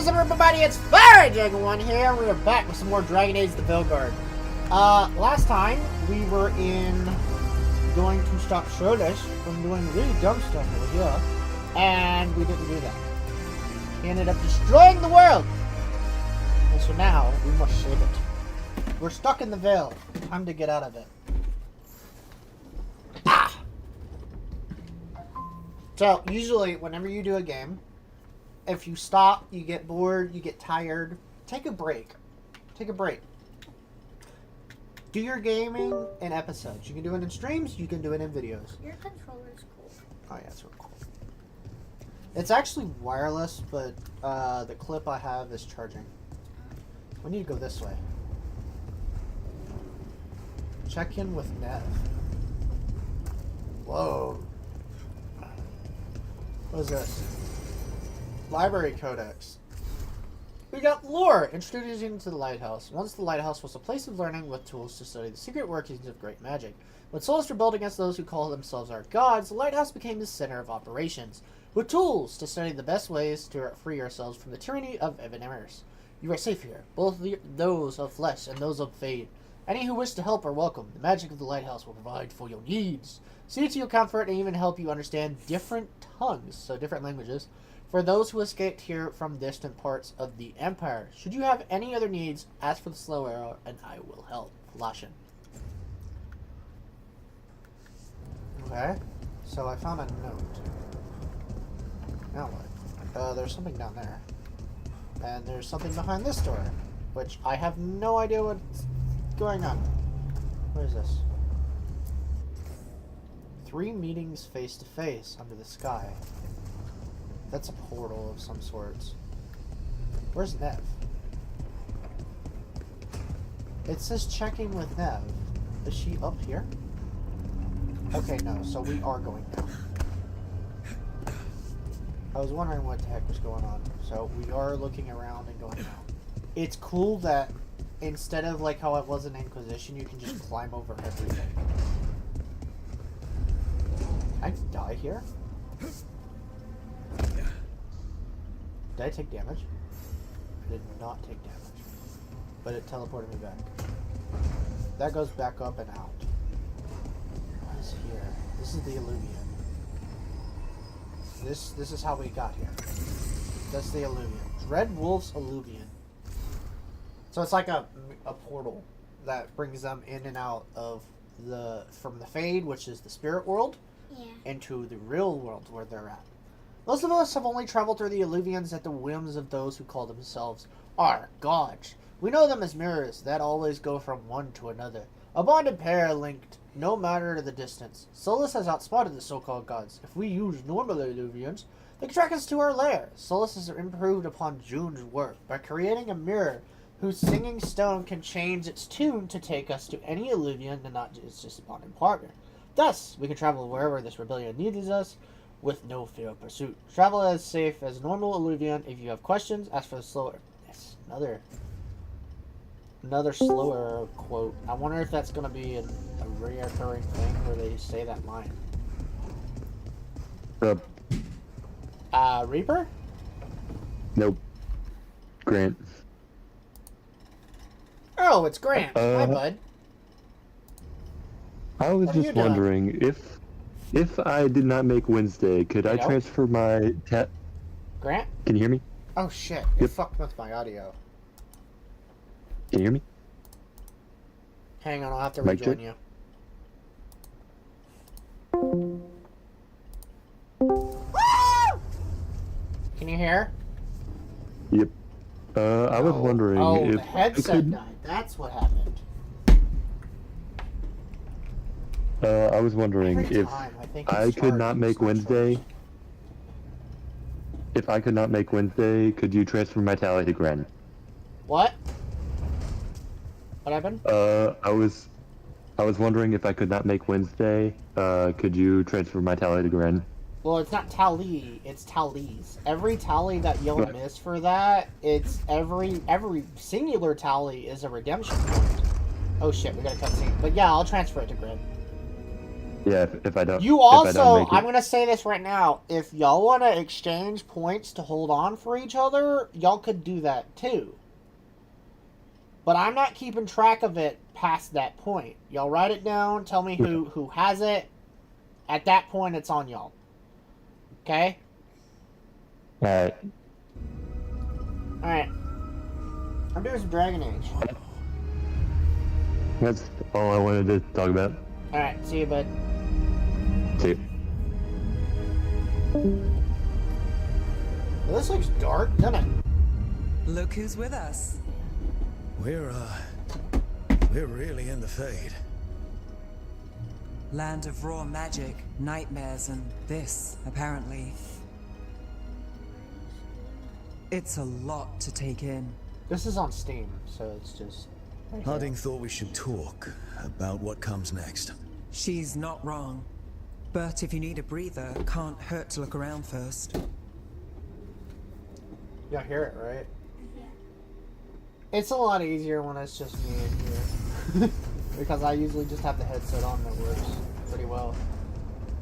up, everybody? It's Dragon1 here. We are back with some more Dragon Age the Veilguard. Last time we were going to stop Schroedish from doing really dumb stuff over here, and we didn't do that. He ended up destroying the world, and so now we must save it. We're stuck in the Veil. Time to get out of it. Ah! So usually, whenever you do a game, if you stop, you get bored, you get tired, take a break. Take a break. Do your gaming in episodes. You can do it in streams, you can do it in videos. Your controller is cool. Oh yeah, it's real cool. It's actually wireless, but the clip I have is charging. We need to go this way. Check in with Nev. Whoa. What is this? Library Codex. We got lore introducing to the lighthouse. Once the lighthouse was a place of learning with tools to study the secret workings of great magic. When souls rebelled against those who call themselves our gods, the lighthouse became the center of operations, with tools to study the best ways to free ourselves from the tyranny of Evanimers. You are safe here, both those of flesh and those of fade. Any who wish to help are welcome. The magic of the lighthouse will provide for your needs, see to your comfort, and even help you understand different tongues, so different languages, for those who escaped here from distant parts of the Empire. Should you have any other needs, ask for the slow arrow, and I will help. Lashin. Okay, so I found a note. Now what? There's something down there. And there's something behind this door, which I have no idea what's going on. What is this? 3 meetings face to face under the sky. That's a portal of some sorts. Where's Nev? It says checking with Nev. Is she up here? Okay, no, so we are going down. I was wondering what the heck was going on. So we are looking around and going down. It's cool that instead of like how it was in Inquisition, you can just climb over everything. Can I die here? Did I take damage? I did not take damage. But it teleported me back. That goes back up and out. What is here? This is the Illuvian. This is how we got here. That's the Illuvian. Dread Wolf's Illuvian. So it's like a portal that brings them in and out of from the Fade, which is the spirit world, into the real world where they're at. Most of us have only traveled through the Illuvians at the whims of those who call themselves our gods. We know them as mirrors that always go from one to another. A bonded pair linked no matter the distance. Solus has outspotted the so-called gods. If we use normal Illuvians, they can track us to our lair. Solus has improved upon June's work by creating a mirror whose singing stone can change its tune to take us to any Illuvian and not just a bonded partner. Thus, we can travel wherever this rebellion needs us, with no fear of pursuit. Travel as safe as normal Illuvian. If you have questions, ask for the slower. Yes, another slower quote. I wonder if that's going to be a reoccurring thing where they say that line. Reaper? Nope. Grant. Oh, it's Grant. Hi, bud. I was just wondering if I did not make Wednesday, could I transfer my Grant? Can you hear me? Oh shit, you fucked with my audio. Can you hear me? Hang on, I'll have to rejoin you. Woo! Can you hear? Yep. I was wondering if the headset died. That's what happened. I was wondering if I could not make Wednesday. If I could not make Wednesday, could you transfer my tally to Gren? What? What happened? I was wondering if I could not make Wednesday, could you transfer my tally to Gren? Well, it's not tally, it's tallies. Every tally that you'll miss for that, it's every singular tally is a redemption point. Oh shit, we got a cutscene. But yeah, I'll transfer it to Gren. Yeah, if I don't. You if I don't also, make it. I'm gonna say this right now. If y'all want to exchange points to hold on for each other, y'all could do that too. But I'm not keeping track of it past that point. Y'all write it down. Tell me who has it. At that point, it's on y'all. Okay. All right. All right. I'm doing some Dragon Age. That's all I wanted to talk about. All right. See you, bud. See you. Well, this looks dark, doesn't it? Look who's with us. We're really in the Fade. Land of raw magic, nightmares, and this, apparently. It's a lot to take in. This is on Steam, so it's just... right here. Harding thought we should talk about what comes next. She's not wrong. But if you need a breather, can't hurt to look around first. Y'all hear it, right? It's a lot easier when it's just me in here. Because I usually just have the headset on that works pretty well.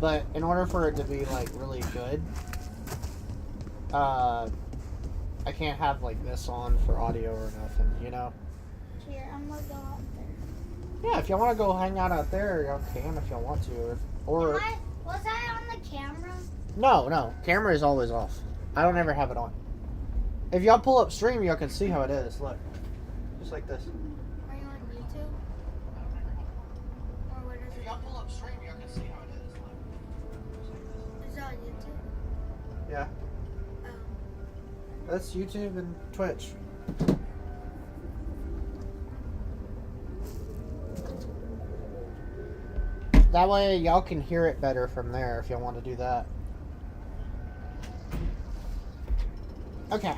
But in order for it to be, like, really good, I can't have, like, this on for audio or nothing, you know? Here, I'm gonna go out there. Yeah, if y'all want to go hang out there, y'all can if y'all want to. Or Was I on the camera? No. Camera is always off. I don't ever have it on. If y'all pull up stream, y'all can see how it is. Look. Just like this. Are you on YouTube? Or what is If it? y'all pull up stream, y'all can see how it is. Look. Just like this. Is it on YouTube? Yeah. Oh. That's YouTube and Twitch. That way y'all can hear it better from there if y'all want to do that. Okay.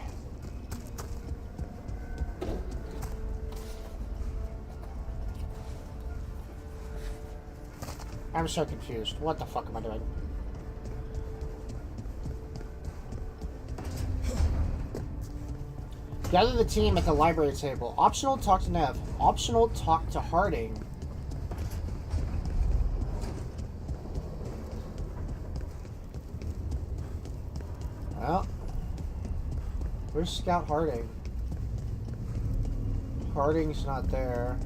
I'm so confused. What the fuck am I doing? Gather the team at the library table. Optional talk to Nev. Optional talk to Harding. Well, where's Scout Harding? Harding's not there.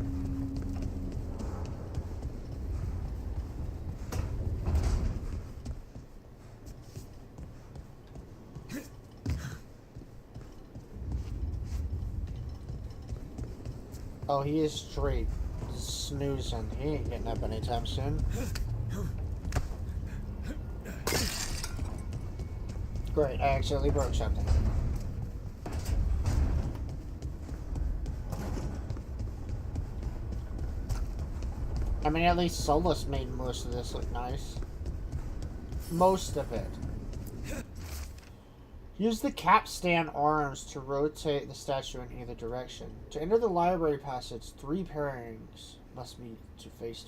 Oh, he is straight snoozing. He ain't getting up anytime soon. Great, I accidentally broke something. I mean, at least Solus made most of this look nice. Most of it. Use the capstan arms to rotate the statue in either direction. To enter the library passage, 3 pairings must be to face.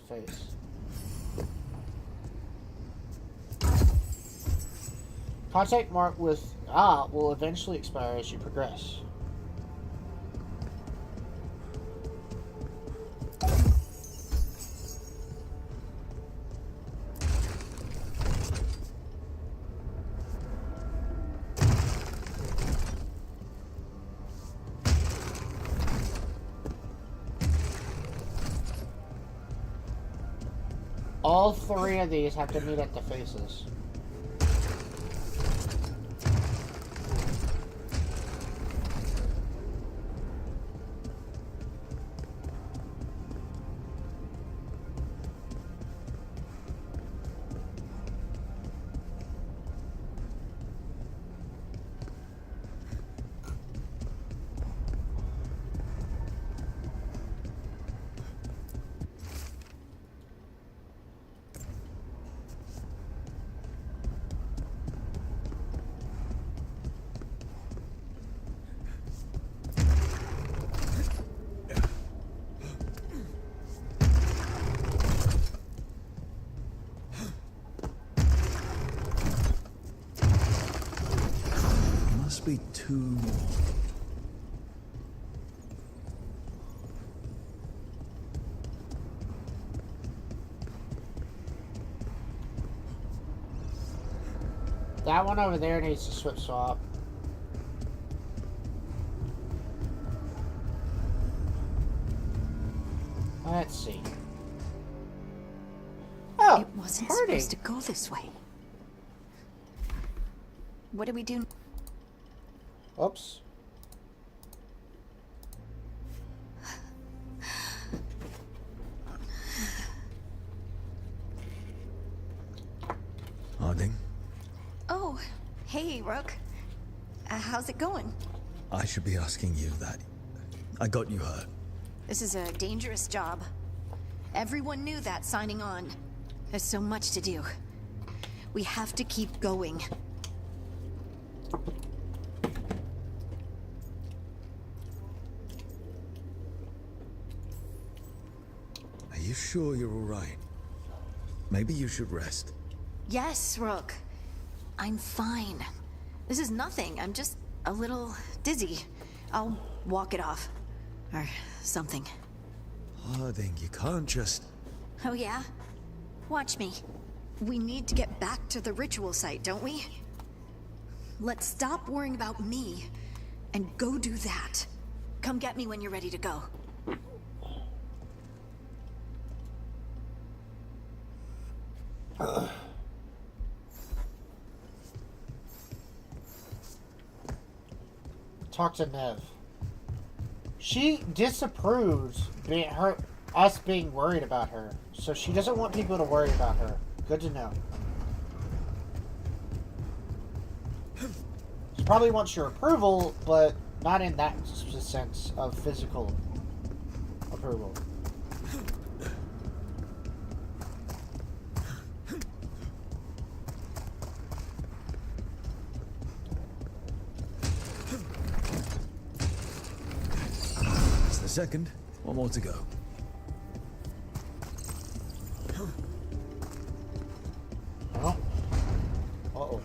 Contact mark with will eventually expire as you progress. All 3 of these have to meet at the faces. Must be 2 more. That one over there needs to swap. Let's see. Oh, It wasn't Harding. supposed to go this way. What do we do? Oops. Harding, Oh, hey, Rook. How's it going? I should be asking you that. I got you hurt. This is a dangerous job. Everyone knew that signing on. There's so much to do. We have to keep going. Are you sure you're all right? Maybe you should rest. Yes, Rook. I'm fine. This is nothing. I'm just a little dizzy. I'll walk it off. Or something. Harding, you can't just... Oh, yeah? Watch me. We need to get back to the ritual site, don't we? Let's stop worrying about me and go do that. Come get me when you're ready to go. Talk to Nev. She disapproves us being worried about her, so she doesn't want people to worry about her. Good to know. She probably wants your approval, but not in that sense of physical approval. It's the second. One more to go. Oh. Uh-oh.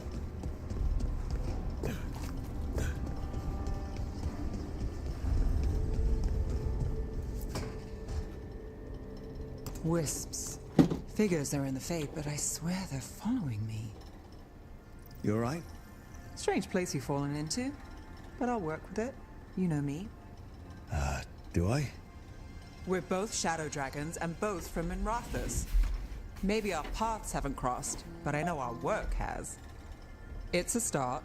Wisps. Figures are in the Fade, but I swear they're following me. You all right? Strange place you've fallen into, but I'll work with it. You know me. Do I? We're both shadow dragons and both from Minrathous. Maybe our paths haven't crossed, but I know our work has. It's a start.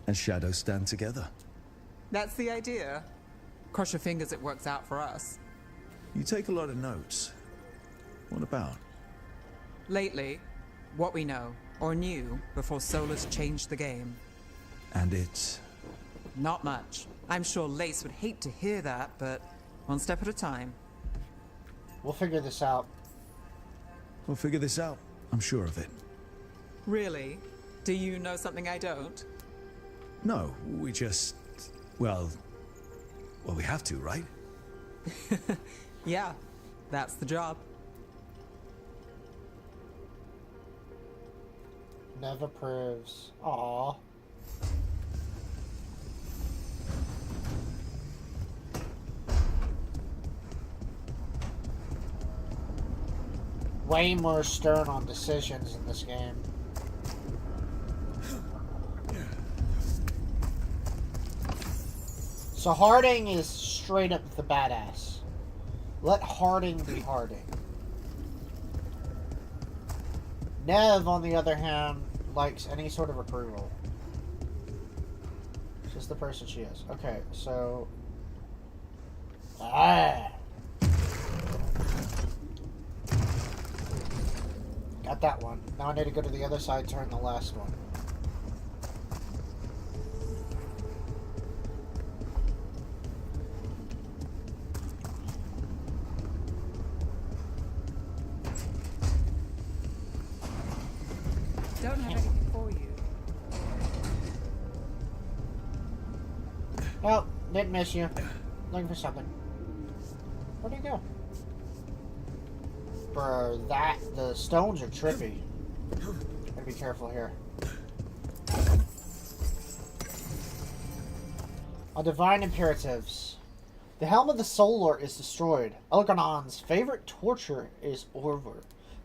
As shadows stand together. That's the idea. Cross your fingers it works out for us. You take a lot of notes. What about? Lately, what we know, or knew, before Solus changed the game. And it's... Not much. I'm sure Lace would hate to hear that, but one step at a time. We'll figure this out. We'll figure this out. I'm sure of it. Really? Do you know something I don't? No, we just... Well, we have to, right? Yeah, that's the job. Nev approves. Aww. Way more stern on decisions in this game. So Harding is straight up the badass. Let Harding be Harding. Nev, on the other hand, likes any sort of approval. She's the person she is. Okay, so... Got that one. Now I need to go to the other side, turn the last one. Don't have anything for you. Oh, didn't miss you. Looking for something. Where'd he go? Bro, the stones are trippy. Gotta be careful here. On divine imperatives. The helm of the Soul Lord is destroyed. Elganon's favorite torture is over.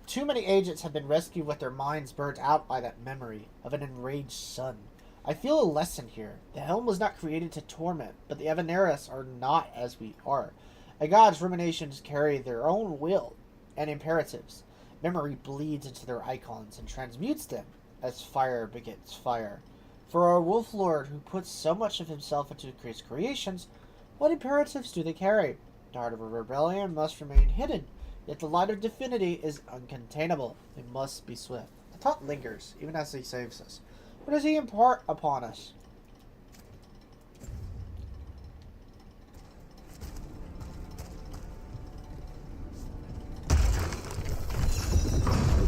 Too many agents have been rescued with their minds burnt out by that memory of an enraged sun. I feel a lesson here. The helm was not created to torment, but the Evaneris are not as we are. A god's ruminations carry their own will and imperatives. Memory bleeds into their icons and transmutes them, as fire begets fire. For our Wolf Lord, who puts so much of himself into his creations, what imperatives do they carry? The heart of a rebellion must remain hidden, yet the light of divinity is uncontainable. It must be swift. The thought lingers, even as he saves us. What does he impart upon us?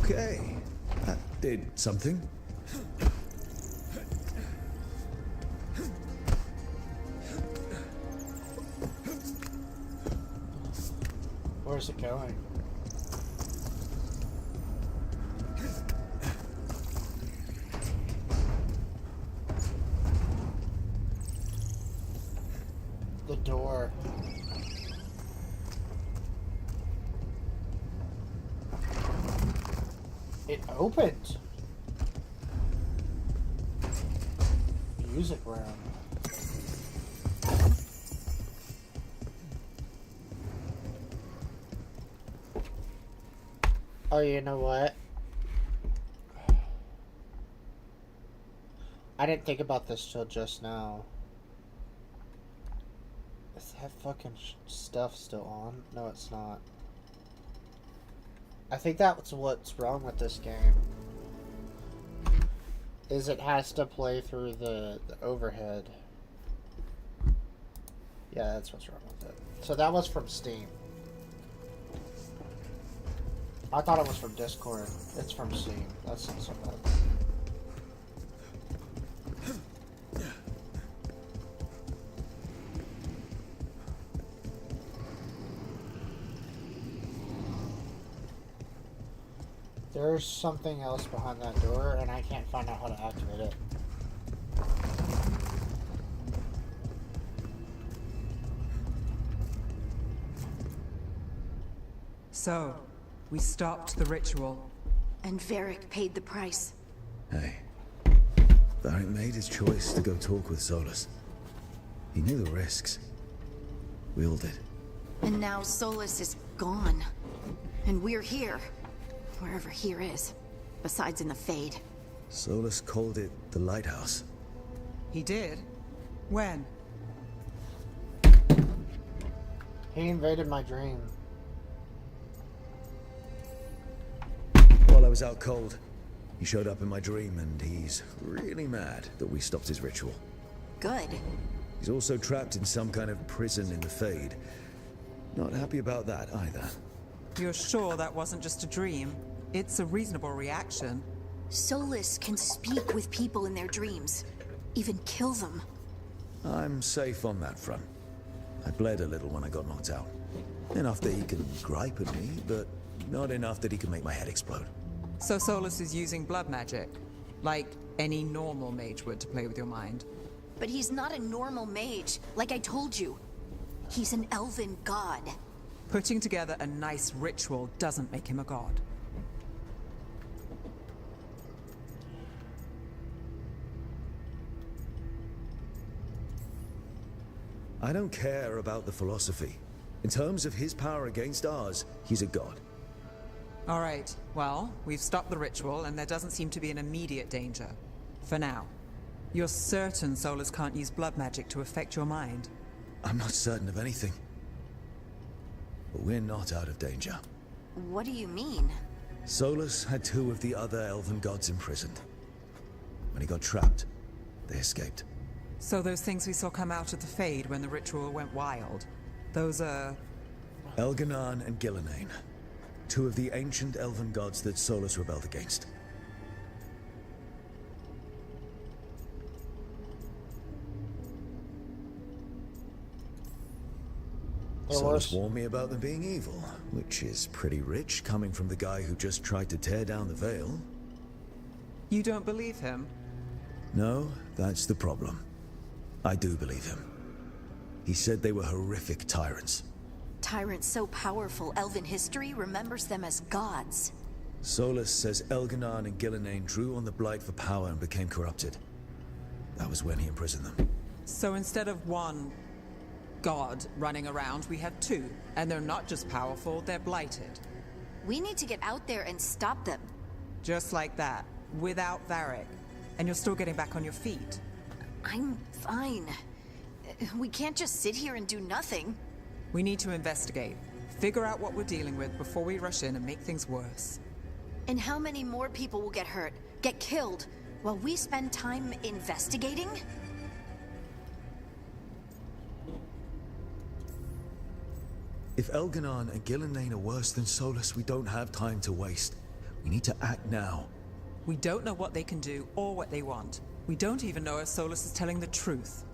Okay, that did something. Where's it going? The door. It opened. Music room. Oh, you know what? I didn't think about this till just now. Is that fucking stuff still on? No, it's not. I think that's what's wrong with this game. Is it has to play through the overhead. Yeah, that's what's wrong with it. So that was from Steam. I thought it was from Discord. It's from Steam. That's not so bad. There's something else behind that door, and I can't find out how to activate it. So, we stopped the ritual. And Varric paid the price. Hey, Varric made his choice to go talk with Solus. He knew the risks. We all did. And now Solus is gone. And we're here. Wherever here is. Besides in the Fade. Solus called it the Lighthouse. He did? When? He invaded my dream. While I was out cold, he showed up in my dream, and he's really mad that we stopped his ritual. Good. He's also trapped in some kind of prison in the Fade. Not happy about that either. You're sure that wasn't just a dream? It's a reasonable reaction. Solus can speak with people in their dreams. Even kill them. I'm safe on that front. I bled a little when I got knocked out. Enough that he can gripe at me, but not enough that he can make my head explode. So Solus is using blood magic, like any normal mage would to play with your mind. But he's not a normal mage, like I told you. He's an elven god. Putting together a nice ritual doesn't make him a god. I don't care about the philosophy. In terms of his power against ours, he's a god. All right, well, we've stopped the ritual and there doesn't seem to be an immediate danger. For now. You're certain Solus can't use blood magic to affect your mind? I'm not certain of anything. But we're not out of danger. What do you mean? Solus had 2 of the other elven gods imprisoned. When he got trapped, they escaped. So those things we saw come out of the Fade when the ritual went wild, those are... Elganon and Gillenane. 2 of the ancient elven gods that Solus rebelled against. Solus warned me about them being evil, which is pretty rich coming from the guy who just tried to tear down the veil. You don't believe him? No, that's the problem. I do believe him. He said they were horrific tyrants. Tyrants so powerful, elven history remembers them as gods. Solus says Elganon and Gillenane drew on the Blight for power and became corrupted. That was when he imprisoned them. So instead of one god running around, we have two. And they're not just powerful, they're blighted. We need to get out there and stop them. Just like that, without Varric. And you're still getting back on your feet. I'm fine. We can't just sit here and do nothing. We need to investigate. Figure out what we're dealing with before we rush in and make things worse. And how many more people will get hurt, get killed, while we spend time investigating? If Elganon and Gillenane are worse than Solus, we don't have time to waste. We need to act now. We don't know what they can do or what they want. We don't even know if Solus is telling the truth.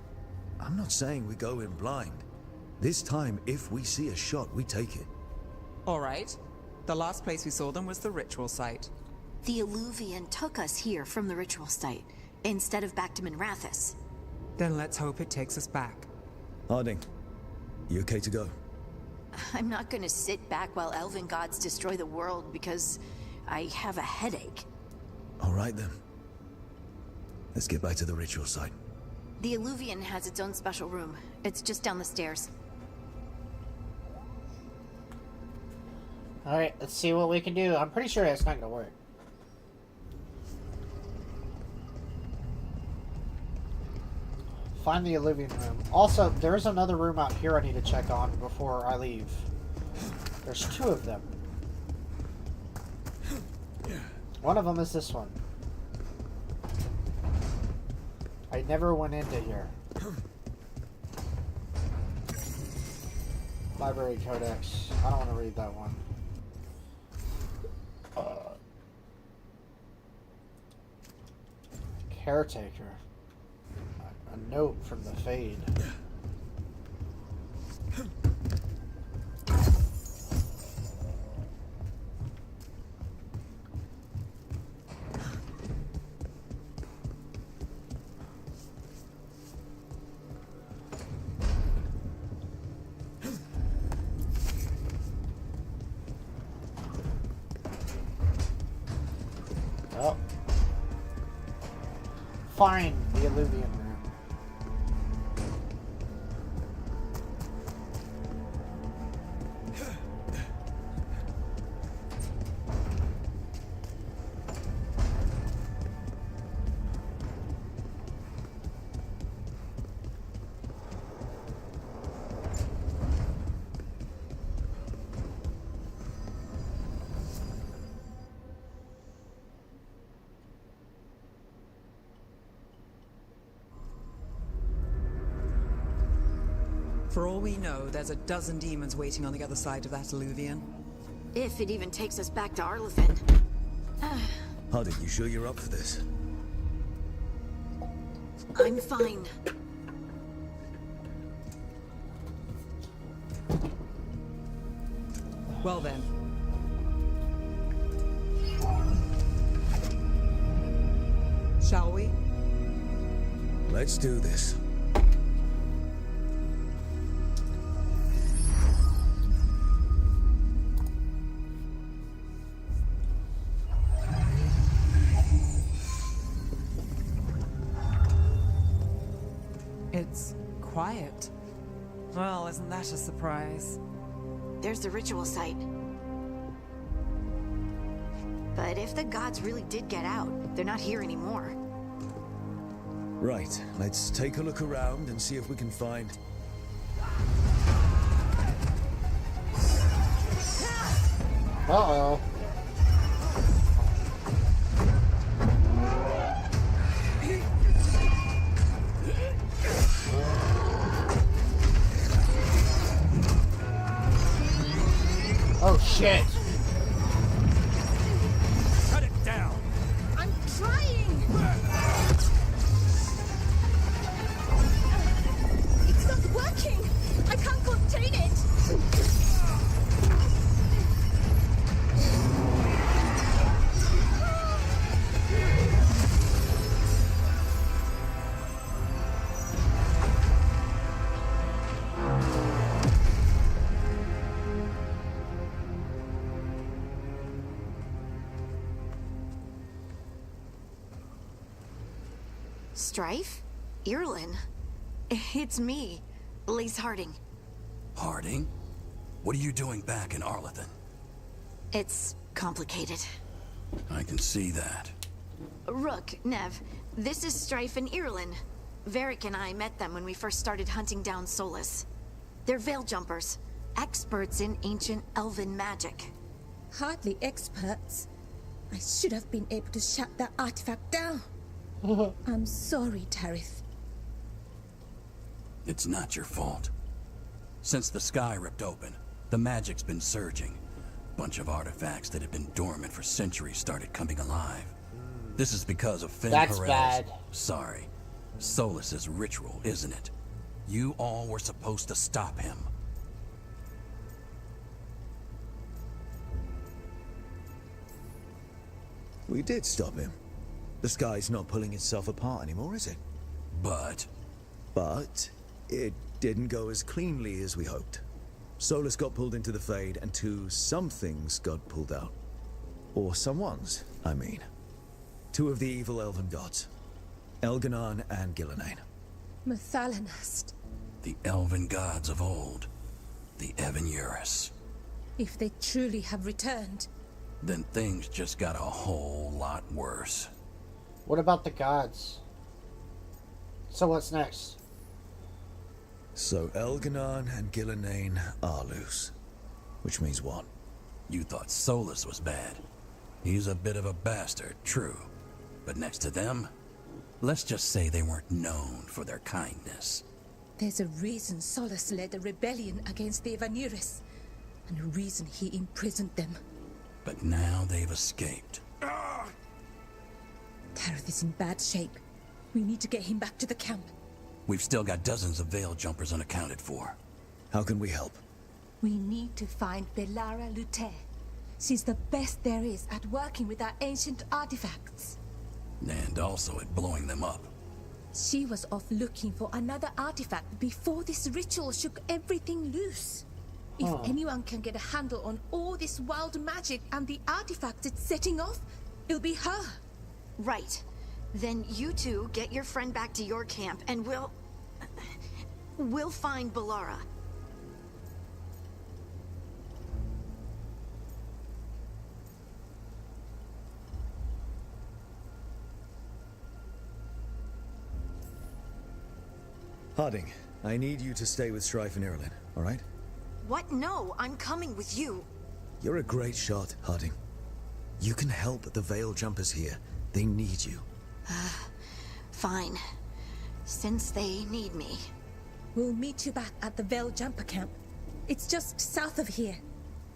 I'm not saying we go in blind. This time, if we see a shot, we take it. All right. The last place we saw them was the ritual site. The Illuvian took us here from the ritual site, instead of back to Minrathous. Then let's hope it takes us back. Harding, you okay to go? I'm not gonna sit back while elven gods destroy the world because I have a headache. All right then. Let's get back to the ritual site. The Illuvian has its own special room. It's just down the stairs. Alright, let's see what we can do. I'm pretty sure it's not gonna work. Find the Illuvian room. Also, there is another room out here I need to check on before I leave. There's two of them. One of them is this one. I never went into here. Library Codex. I don't want to read that one. Caretaker. A note from the Fade. Oh. Find the Illuvian room. For all we know, there's a dozen demons waiting on the other side of that Illuvian. If it even takes us back to Arlefin. Harding, you sure you're up for this? I'm fine. Well then. Shall we? Let's do this. It's quiet. Well, isn't that a surprise? There's the ritual site. But if the gods really did get out, they're not here anymore. Right, let's take a look around and see if we can find... Uh-oh. Oh shit! Cut it down! I'm trying! It's not working! I can't contain it! Strife? Irlin? It's me, Lise Harding. Harding? What are you doing back in Arlington? It's complicated. I can see that. Rook, Nev, this is Strife and Irlin. Varric and I met them when we first started hunting down Solus. They're veil jumpers, experts in ancient elven magic. Hardly experts. I should have been able to shut that artifact down. I'm sorry, Tarith. It's not your fault. Since the sky ripped open, the magic's been surging. Bunch of artifacts that had been dormant for centuries started coming alive. This is because of Finn That's Perez. bad. Sorry. Solus's ritual, isn't it? You all were supposed to stop him. We did stop him. The sky's not pulling itself apart anymore, is it? But But it didn't go as cleanly as we hoped. Solus got pulled into the Fade, and two somethings got pulled out. Or someones, I mean. Two of the evil elven gods. Elganon and Gillenane. Mathalanast. the elven gods of old, the Evan-Urus. If they truly have returned. Then things just got a whole lot worse. What about the gods? So what's next? So Elganon and Gillenane are loose. Which means what? You thought Solus was bad. He's a bit of a bastard, true. But next to them, let's just say they weren't known for their kindness. There's a reason Solus led a rebellion against the Evan-Urus, and a reason he imprisoned them. But now they've escaped. Tareth is in bad shape. We need to get him back to the camp. We've still got dozens of veil jumpers unaccounted for. How can we help? We need to find Belara Lute. She's the best there is at working with our ancient artifacts. And also at blowing them up. She was off looking for another artifact before this ritual shook everything loose. If anyone can get a handle on all this wild magic and the artifacts it's setting off, it'll be her. Right. Then you two get your friend back to your camp and we'll find Belara. Harding, I need you to stay with Strife and Irulan, all right? What? No, I'm coming with you. You're a great shot, Harding. You can help the Veil Jumpers here. They need you. Fine. Since they need me. We'll meet you back at the Veil Jumper camp. It's just south of here.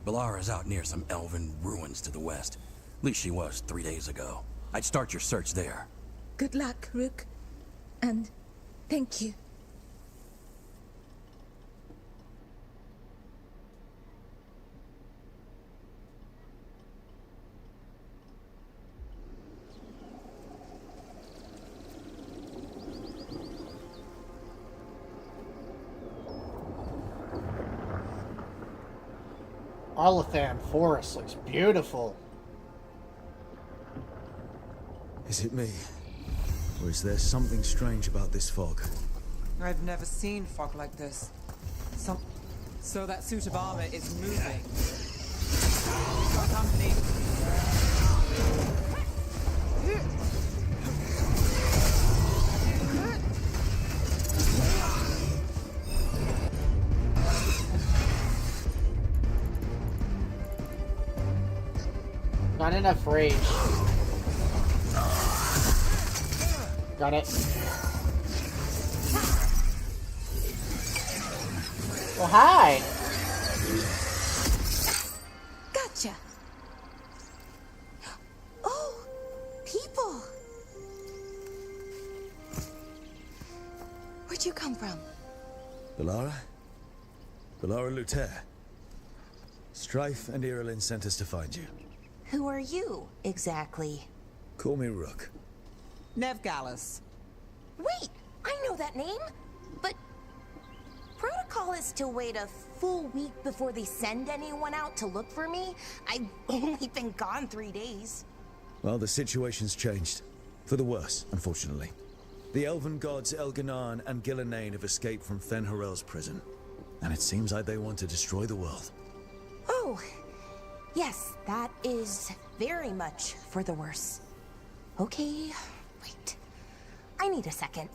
Belara's out near some elven ruins to the west. At least she was 3 days ago. I'd start your search there. Good luck, Rook. And thank you. Arlathan Forest looks beautiful. Is it me? Or is there something strange about this fog? I've never seen fog like this. So that suit of armor is moving. Got company. Not enough rage. Got it. Well, hi. Gotcha. Oh, people. Where'd you come from? Belara? Belara Lute. Strife and Irulan sent us to find you. Who are you, exactly? Call me Rook. Nev Gallus. Wait, I know that name, but protocol is to wait a full week before they send anyone out to look for me. I've only been gone 3 days. Well, the situation's changed. For the worse, unfortunately. The elven gods Elganan and Gillenane have escaped from Fen'Harel's prison, and it seems like they want to destroy the world. Oh, yes, that is very much for the worse. Okay, wait. I need a second.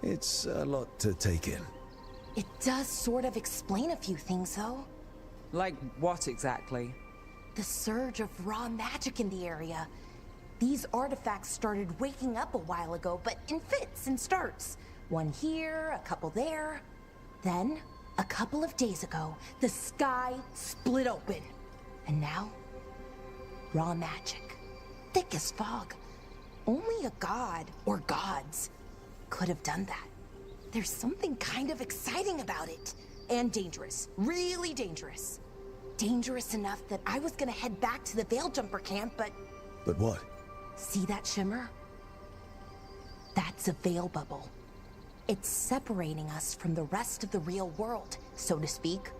It's a lot to take in. It does sort of explain a few things, though. Like what exactly? The surge of raw magic in the area. These artifacts started waking up a while ago, but in fits and starts. One here, a couple there. Then, a couple of days ago, the sky split open. And now, raw magic. Thick as fog. Only a god, or gods, could have done that. There's something kind of exciting about it. And dangerous. Really dangerous. Dangerous enough that I was gonna head back to the Veil Jumper camp, but... But what? See that shimmer? That's a veil bubble. It's separating us from the rest of the real world, so to speak.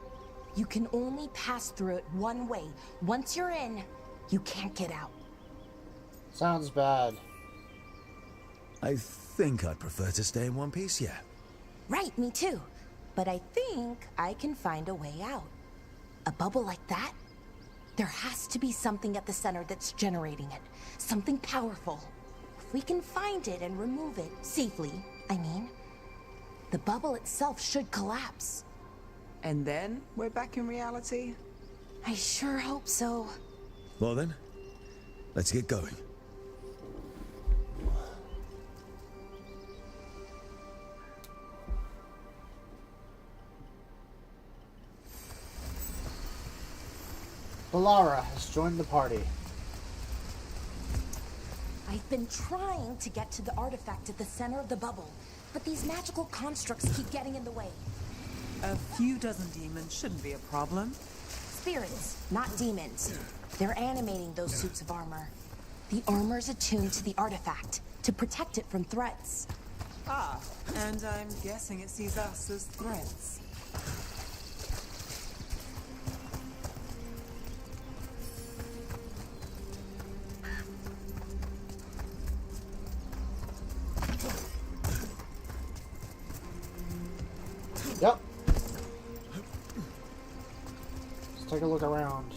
You can only pass through it one way. Once you're in, you can't get out. Sounds bad. I think I'd prefer to stay in one piece, yeah. Right, me too. But I think I can find a way out. A bubble like that? There has to be something at the center that's generating it. Something powerful. If we can find it and remove it, safely, I mean, the bubble itself should collapse. And then we're back in reality? I sure hope so. Well then, let's get going. Balara has joined the party. I've been trying to get to the artifact at the center of the bubble, but these magical constructs keep getting in the way. A few dozen demons shouldn't be a problem. Spirits, not demons. They're animating those suits of armor. The armor's attuned to the artifact, to protect it from threats. Ah, and I'm guessing it sees us as threats. Yep. Let's take a look around.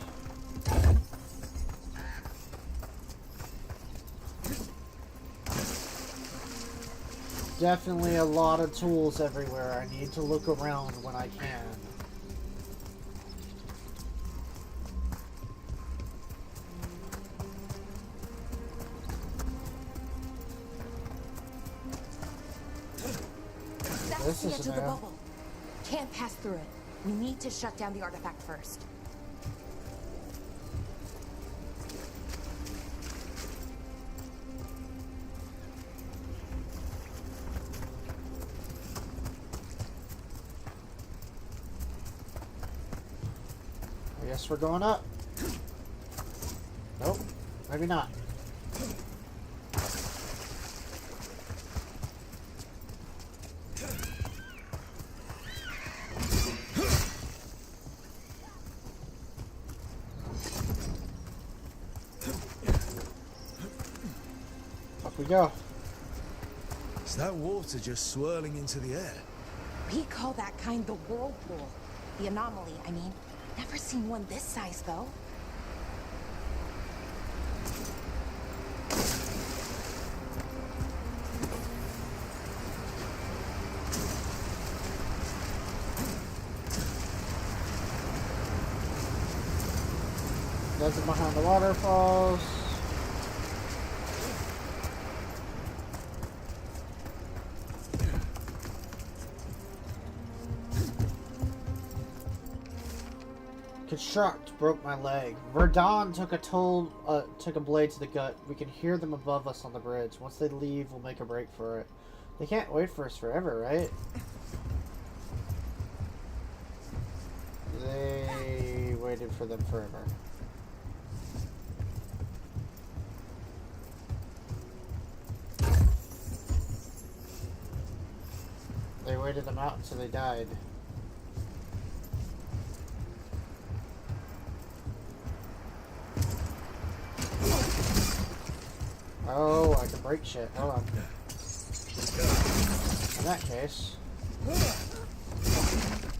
Definitely a lot of tools everywhere. I need to look around when I can. That's This the is edge of the an area. bubble. Can't pass through it. We need to shut down the artifact first. I guess we're going up. Nope, maybe not. Up we go. Is that water just swirling into the air? We call that kind the whirlpool. The anomaly, I mean. Never seen one this size, though. Desert behind the waterfalls. Construct broke my leg. Verdun took a blade to the gut. We can hear them above us on the bridge. Once they leave, we'll make a break for it. They can't wait for us forever, right? They waited for them forever. They waited them out until they died. Oh, I can break shit. Hold on. In that case,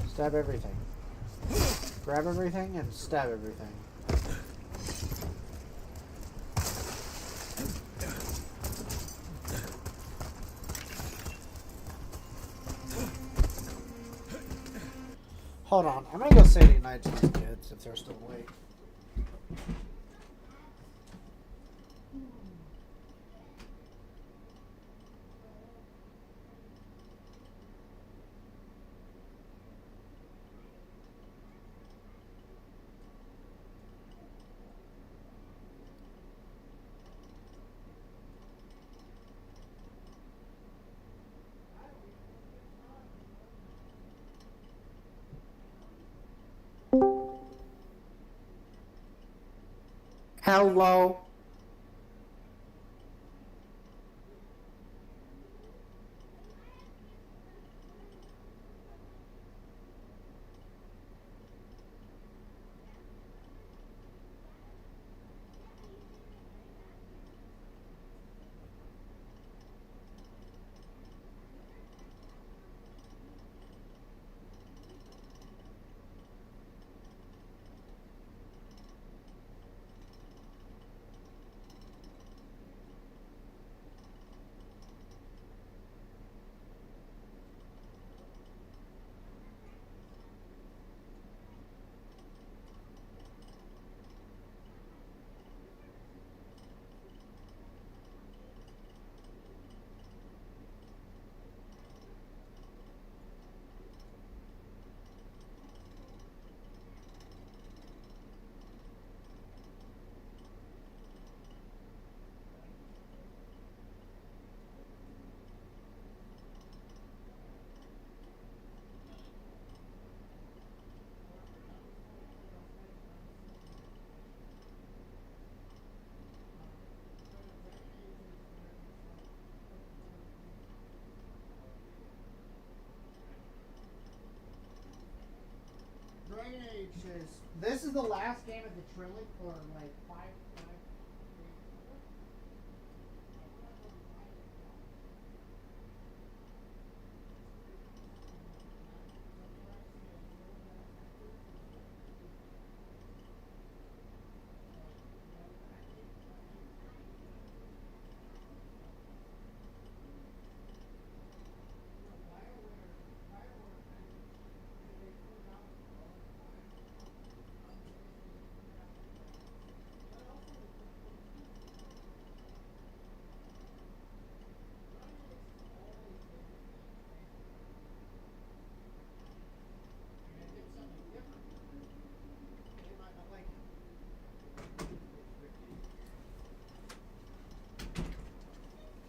stab everything. Grab everything and stab everything. Hold on, I'm gonna go say goodnight to these kids if they're still awake. Hello. This is the last game of the trilogy, or like five.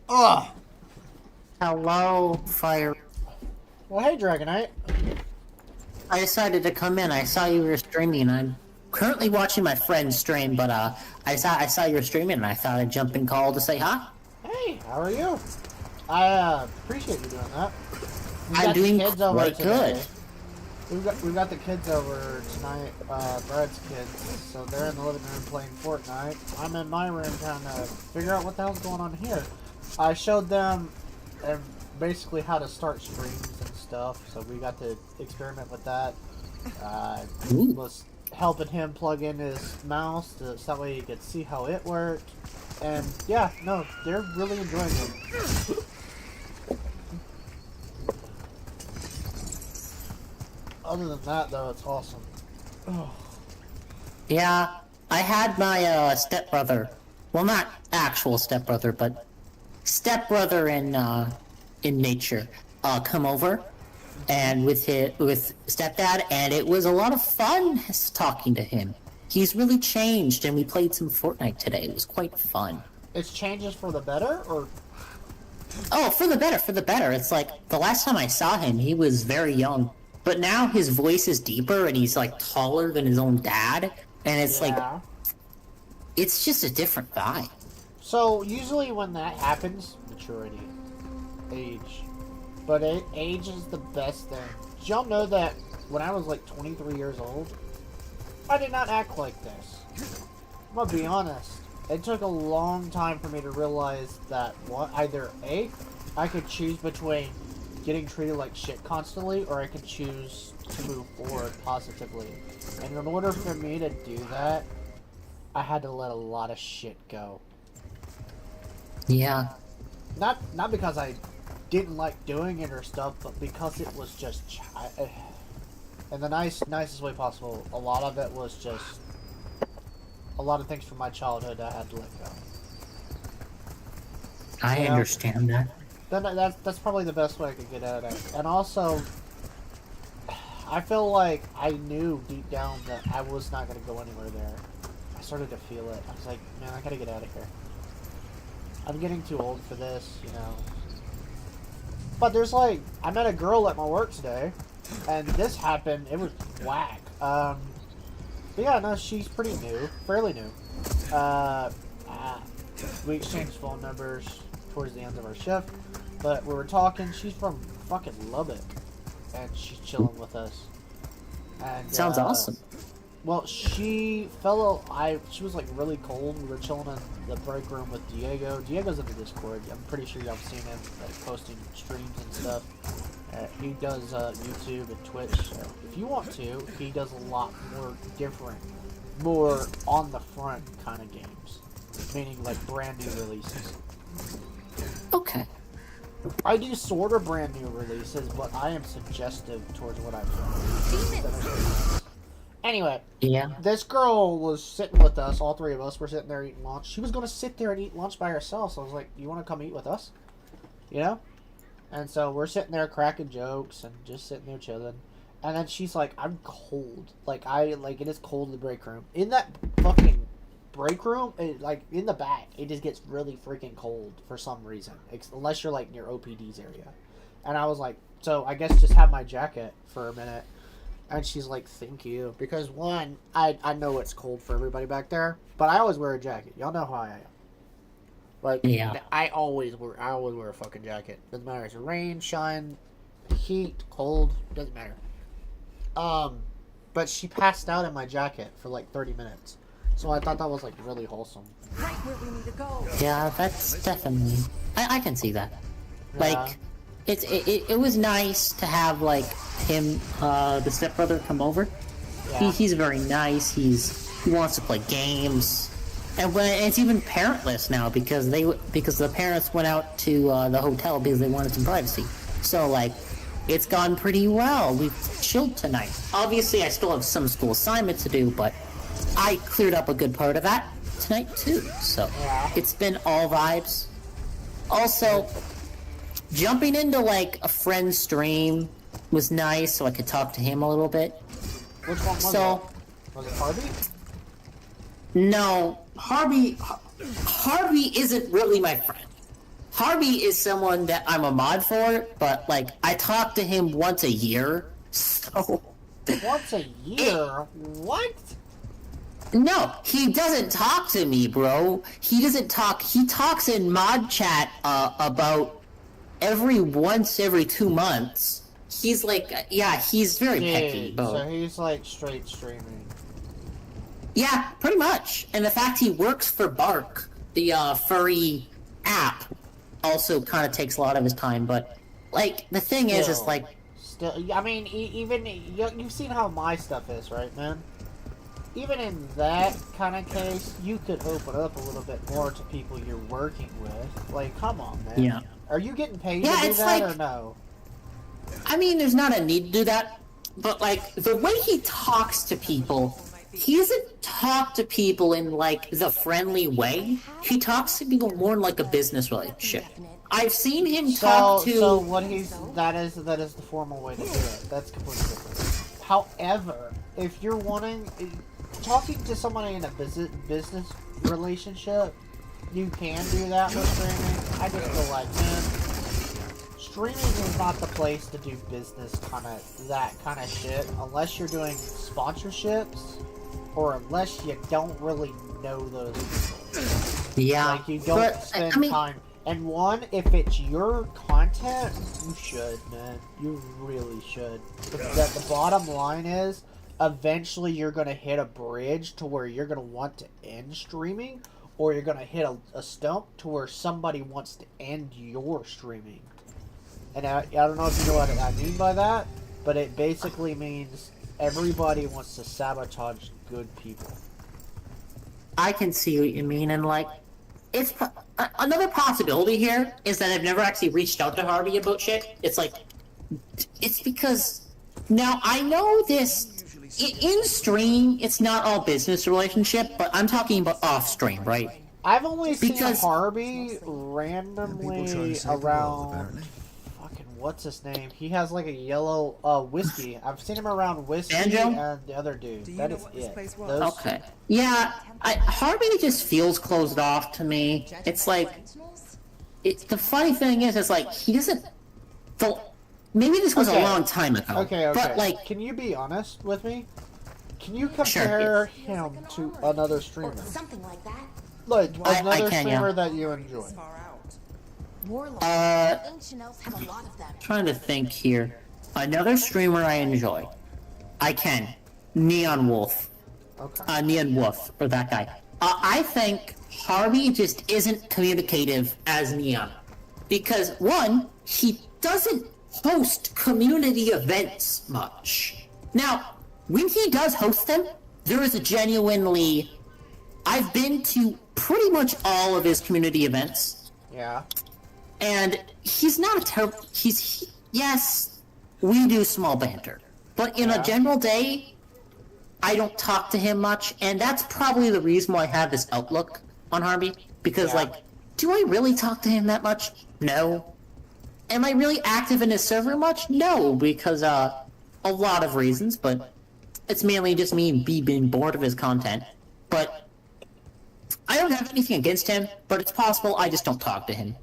Ugh. Hello, Fire. Well, hey, Dragonite. I decided to come in. I saw you were streaming. I'm currently watching my friend's stream, but I saw you were streaming, and I thought I'd jump in call to say hi. Hey, how are you? I appreciate you doing that. I'm doing quite good. We've got the kids over tonight, Brad's kids, so they're in the living room playing Fortnite. I'm in my room trying to figure out what the hell's going on here. I showed them basically how to start streams and stuff, so we got to experiment with that. Was helping him plug in his mouse so that way he could see how it worked. And yeah, no, they're really enjoying it. Other than that, though, it's awesome. Oh. Yeah, I had my stepbrother. Well, not actual stepbrother, but stepbrother in nature come over, and with stepdad, and it was a lot of fun talking to him. He's really changed, and we played some Fortnite today. It was quite fun. It's changes for the better, or? Oh, for the better, for the better. It's like, the last time I saw him, he was very young. But now his voice is deeper, and he's, like, taller than his own dad. And it's like, it's just a different vibe. So, usually when that happens, maturity, age. But age is the best thing. Did y'all know that when I was, like, 23 years old, I did not act like this. I'm gonna be honest. it took a long time for me to realize that either A, I could choose between getting treated like shit constantly, or I could choose to move forward positively. And in order for me to do that, I had to let a lot of shit go. Yeah. Not because I didn't like doing it or stuff, but because it was just in the nicest way possible. A lot of it was just a lot of things from my childhood I had to let go. I understand that. Then that's probably the best way I could get at it. And also, I feel like I knew deep down that I was not going to go anywhere there. I started to feel it. I was like, man, I gotta get out of here. I'm getting too old for this, you know. But there's like, I met a girl at my work today, and this happened. It was whack. But yeah, no, she's pretty new, fairly new. We exchanged phone numbers towards the end of our shift, but we were talking. She's from fucking Lubbock, and she's chilling with us. And Sounds awesome. Well, she was like really cold. We were chilling in the break room with Diego. Diego's in the Discord. I'm pretty sure y'all have seen him like posting streams and stuff. He does YouTube and Twitch. So if you want to, he does a lot more different, more on the front kind of games, meaning like brand new releases. Okay. I do sort of brand new releases, but I am suggestive towards what I've done. Anyway, yeah. This girl was sitting with us. All three of us were sitting there eating lunch. She was going to sit there and eat lunch by herself. So I was like, you want to come eat with us? You know? And so we're sitting there cracking jokes and just sitting there chilling. And then she's like, I'm cold. It is cold in the break room. In that fucking break room, in the back, it just gets really freaking cold for some reason. Unless you're like near OPD's area. And I was like, so I guess just have my jacket for a minute. And she's like, thank you. Because one, I know it's cold for everybody back there, but I always wear a jacket. Y'all know how I am. Like, yeah. I always wear a fucking jacket. Doesn't matter if it's rain, shine, heat, cold, doesn't matter. But she passed out in my jacket for like 30 minutes. So I thought that was like really wholesome. Right where we need to go. Yeah, that's definitely. I can see that. Yeah. Like, it was nice to have like him, the stepbrother, come over. Yeah. He's very nice. He wants to play games, and it's even parentless now because the parents went out to the hotel because they wanted some privacy. So like, it's gone pretty well. We've chilled tonight. Obviously, I still have some school assignment to do, but I cleared up a good part of that tonight too. So yeah. It's been all vibes. Also, jumping into like a friend's stream was nice, so I could talk to him a little bit. Which one was it? Was it Harvey? No, Harvey isn't really my friend. Harvey is someone that I'm a mod for, but like I talk to him once a year. So once a year? What? No, he doesn't talk to me, bro. He doesn't talk. He talks in mod chat about every 2 months. He's like, yeah, he's very picky. So he's like straight streaming. Yeah, pretty much. And the fact he works for Bark, the furry app, also kind of takes a lot of his time. But like the thing is like, I mean, even you've seen how my stuff is, right, man? Even in that kind of case, you could open up a little bit more to people you're working with. Like, come on, man. Yeah. Are you getting paid to do that, or no? I mean, there's not a need to do that, but like the way he talks to people, he doesn't talk to people in like the friendly way. He talks to people more in like a business relationship. I've seen him talk to. So what that is the formal way to do it. That's completely different. However, if you're talking to somebody in a business relationship, you can do that with streaming. I just feel like, man, streaming is not the place to do business that kind of shit unless you're doing sponsorships or unless you don't really know those people. Yeah. Like you don't spend time. And if it's your content, you should, man. You really should. The bottom line is, eventually you're going to hit a bridge to where you're going to want to end streaming, or you're gonna hit a stump to where somebody wants to end your streaming. And I don't know if you know what I mean by that, but it basically means everybody wants to sabotage good people. I can see what you mean, and like, it's another possibility here is that I've never actually reached out to Harvey about shit. It's like, it's because now I know this in stream. It's not all business relationship, but I'm talking about off stream, right? I've only seen Because- Harvey randomly around. What's his name? He has like a yellow whiskey. I've seen him around whiskey Banjo? and the other dude. That is it. Those Okay. Yeah, Harvey just feels closed off to me. It's like, the funny thing is like, he doesn't, maybe this was Okay. a long time ago. Okay. But like, can you be honest with me? Can you compare Sure. him to another streamer? Something like that. Like another can, streamer yeah. that you enjoy? Warlocks. Ancient elves have a lot of them. trying to think here. Another streamer I enjoy. I can. Neon Wolf. Okay. Neon Wolf, or that guy. I think Harvey just isn't communicative as Neon. Because, one, he doesn't host community events much. Now, when he does host them, there is a genuinely... I've been to pretty much all of his community events. Yeah. And he's not a terrible... Yes, we do small banter. But in a general day, I don't talk to him much, and that's probably the reason why I have this outlook on Harvey. Because, like, do I really talk to him that much? No. Am I really active in his server much? No, because, a lot of reasons, but it's mainly just me being bored of his content. But I don't have anything against him, but it's possible I just don't talk to him.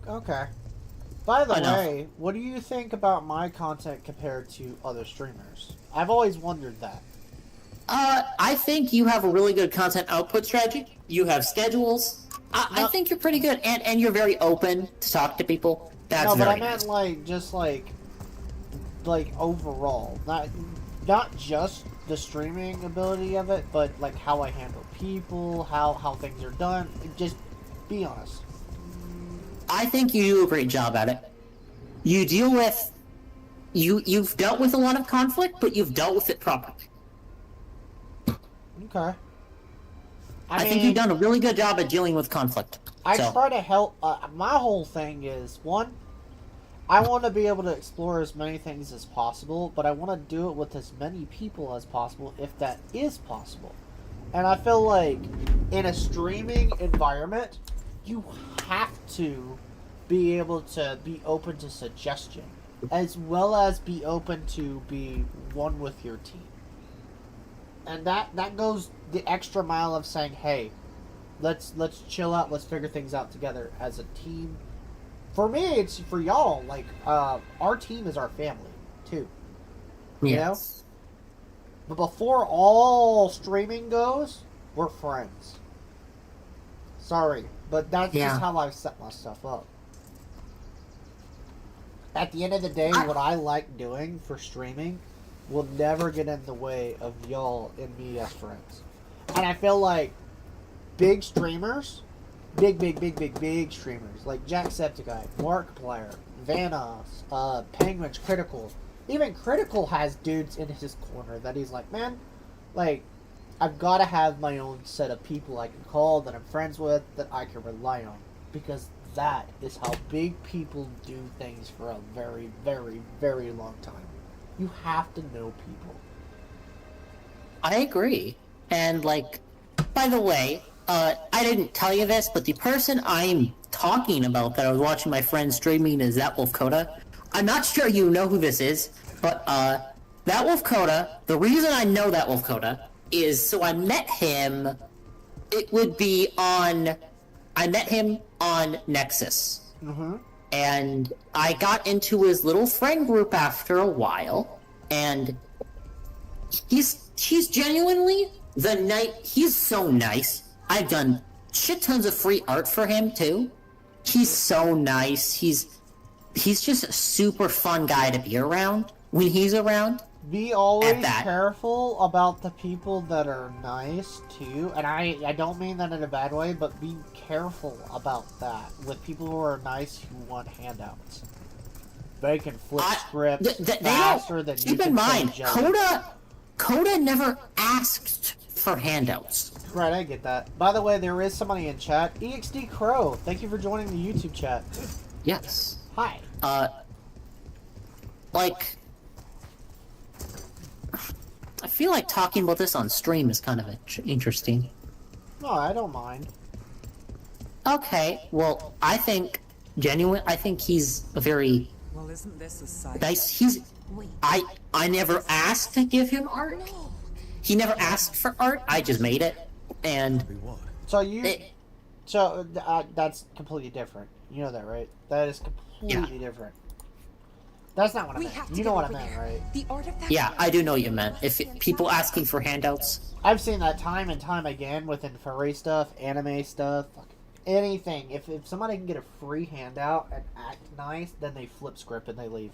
Okay. By the Enough. way, what do you think about my content compared to other streamers? I've always wondered that. I think you have a really good content output strategy. You have schedules. I think you're pretty good, and you're very open to talk to people. That's no, but I very meant nice. like just like overall, not just the streaming ability of it, but like how I handle people, how things are done. Just be honest. I think you do a great job at it. You deal with... You've dealt with a lot of conflict, but you've dealt with it properly. Okay. I think you've done a really good job at dealing with conflict. I So, try to help. My whole thing is, one, I want to be able to explore as many things as possible, but I want to do it with as many people as possible, if that is possible. And I feel like in a streaming environment, you have to be able to be open to suggestion, as well as be open to be one with your team. And that goes the extra mile of saying, hey, let's chill out, let's figure things out together as a team. For me, it's for y'all, like, our team is our family, too. You know? yes. But before all streaming goes, we're friends. Sorry, but that's just how I set my stuff up. At the end of the day, what I like doing for streaming will never get in the way of y'all and me as friends. And I feel like big streamers, big streamers, like Jacksepticeye, Markiplier, Vanoss, Penguin's Critical. Even Critical has dudes in his corner that he's like, man, like, I've got to have my own set of people I can call, that I'm friends with, that I can rely on. Because that is how big people do things for a very, very, very long time. You have to know people. I agree. And, like, by the way, I didn't tell you this, but the person I'm talking about that I was watching my friend streaming is That Wolf Coda. I'm not sure you know who this is, but, That Wolf Coda, the reason I know That Wolf Coda is, so I met him, I met him on Nexus. Mm-hmm. And I got into his little friend group after a while, and he's genuinely he's so nice. I've done shit tons of free art for him too. He's so nice. He's just a super fun guy to be around when he's around. Be always that. careful about the people that are nice too, and I don't mean that in a bad way, but be careful about that with people who are nice who want handouts. They can flip scripts faster than you keep can in mind, say jelly. Coda never asked for handouts. Right, I get that. By the way, there is somebody in chat. EXD Crow, thank you for joining the YouTube chat. Yes. Hi. Like, I feel like talking about this on stream is kind of interesting. No, I don't mind. Okay, well, I think he's a very Well, isn't this a sight? nice. I never asked to give him art. He never asked for art. I just made it, and So that's completely different. You know that, right? That is completely different. That's not what I meant. You know what I meant, right? The artifact. yeah, I do know what you meant. If people asking for handouts, I've seen that time and time again within furry stuff, anime stuff, anything. If somebody can get a free handout and act nice, then they flip script and they leave.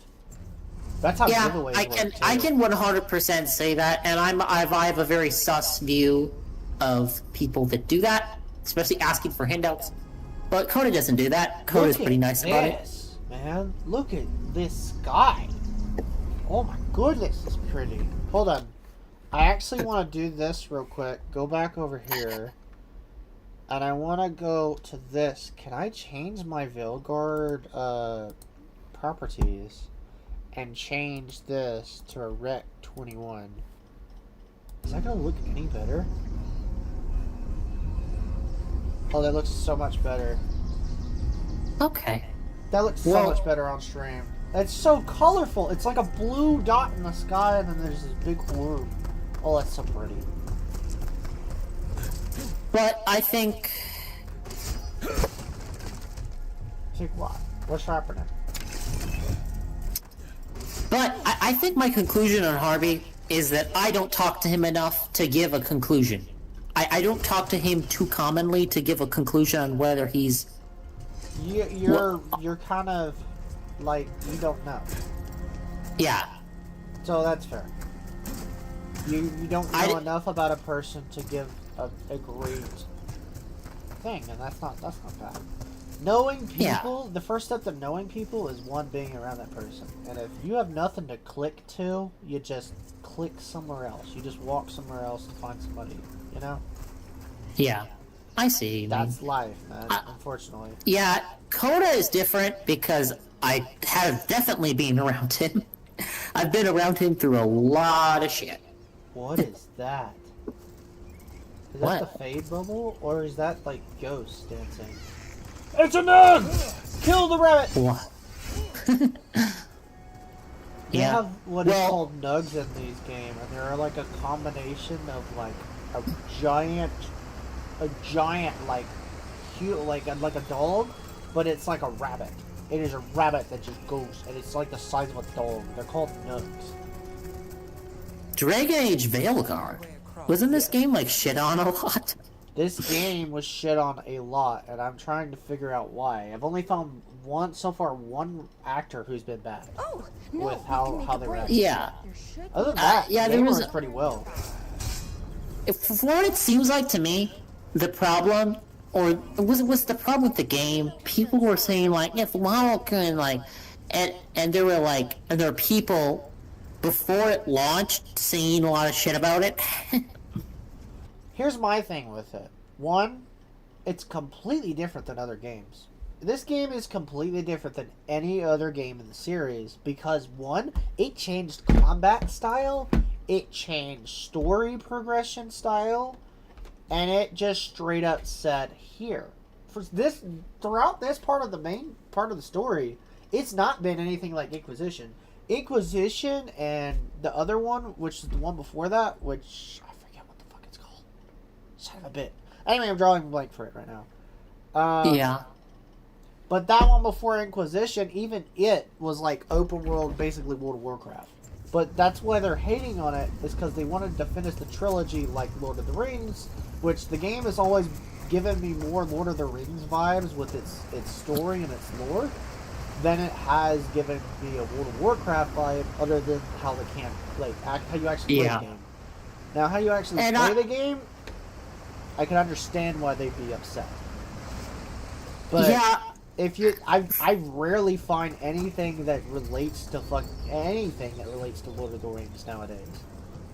That's how giveaways work, too. I can 100% say that, and I have a very sus view of people that do that, especially asking for handouts. But Coda doesn't do that. Coda's pretty nice about it. Man, look at this sky. Oh my goodness, it's pretty. Hold on. I actually want to do this real quick. Go back over here. And I want to go to this. Can I change my Veilguard properties and change this to a Rec 21? Is that going to look any better? Oh, that looks so much better. Okay. That looks so much better on stream. It's so colorful. It's like a blue dot in the sky, and then there's this big orb. Oh, that's so pretty. But I think... Think what? What's happening? But I think my conclusion on Harvey is that I don't talk to him enough to give a conclusion. I don't talk to him too commonly to give a conclusion on whether he's... You're kind of like you don't know. Yeah. So that's fair. You don't know enough about a person to give a great thing, and that's not bad. Knowing people, the first step to knowing people is one, being around that person. And if you have nothing to click to, you just click somewhere else. You just walk somewhere else to find somebody. You know? Yeah. I see. That's life, man, unfortunately. Yeah, Coda is different because I have definitely been around him. I've been around him through a lot of shit. What is that? Is that the Fade bubble? Or is that, like, ghosts dancing? It's a nug! Kill the rabbit! What? They have what is called nugs in these games, and they're like a combination of, like, a giant like cute like a dog, but it's like a rabbit. It is a rabbit that just goes, and it's like the size of a dog. They're called nugs. Dragon Age Veilguard. Wasn't this game like shit on a lot? This game was shit on a lot, and I'm trying to figure out why. I've only found one actor who's been bad with how they react. Yeah. Other than that, there was pretty well. For what it seems like to me, the problem, or was the problem with the game, people were saying like, it's Loki, and like, and there were people before it launched saying a lot of shit about it. Here's my thing with it. One, it's completely different than other games. This game is completely different than any other game in the series because, one, it changed combat style, it changed story progression style, and it just straight up said, here. Throughout this part of the main part of the story, it's not been anything like Inquisition. Inquisition and the other one, which is the one before that, which I forget what the fuck it's called. Son of a bit. Anyway, I'm drawing a blank for it right now. Yeah. But that one before Inquisition, even it was like open world, basically World of Warcraft. But that's why they're hating on it, is because they wanted to finish the trilogy like Lord of the Rings, which the game has always given me more Lord of the Rings vibes with its story and its lore. than it has given me a World of Warcraft vibe, other than how how you actually play the game. Now, how you actually play the game, I can understand why they'd be upset. But if you, I rarely find anything that relates to anything that relates to Lord of the Rings nowadays,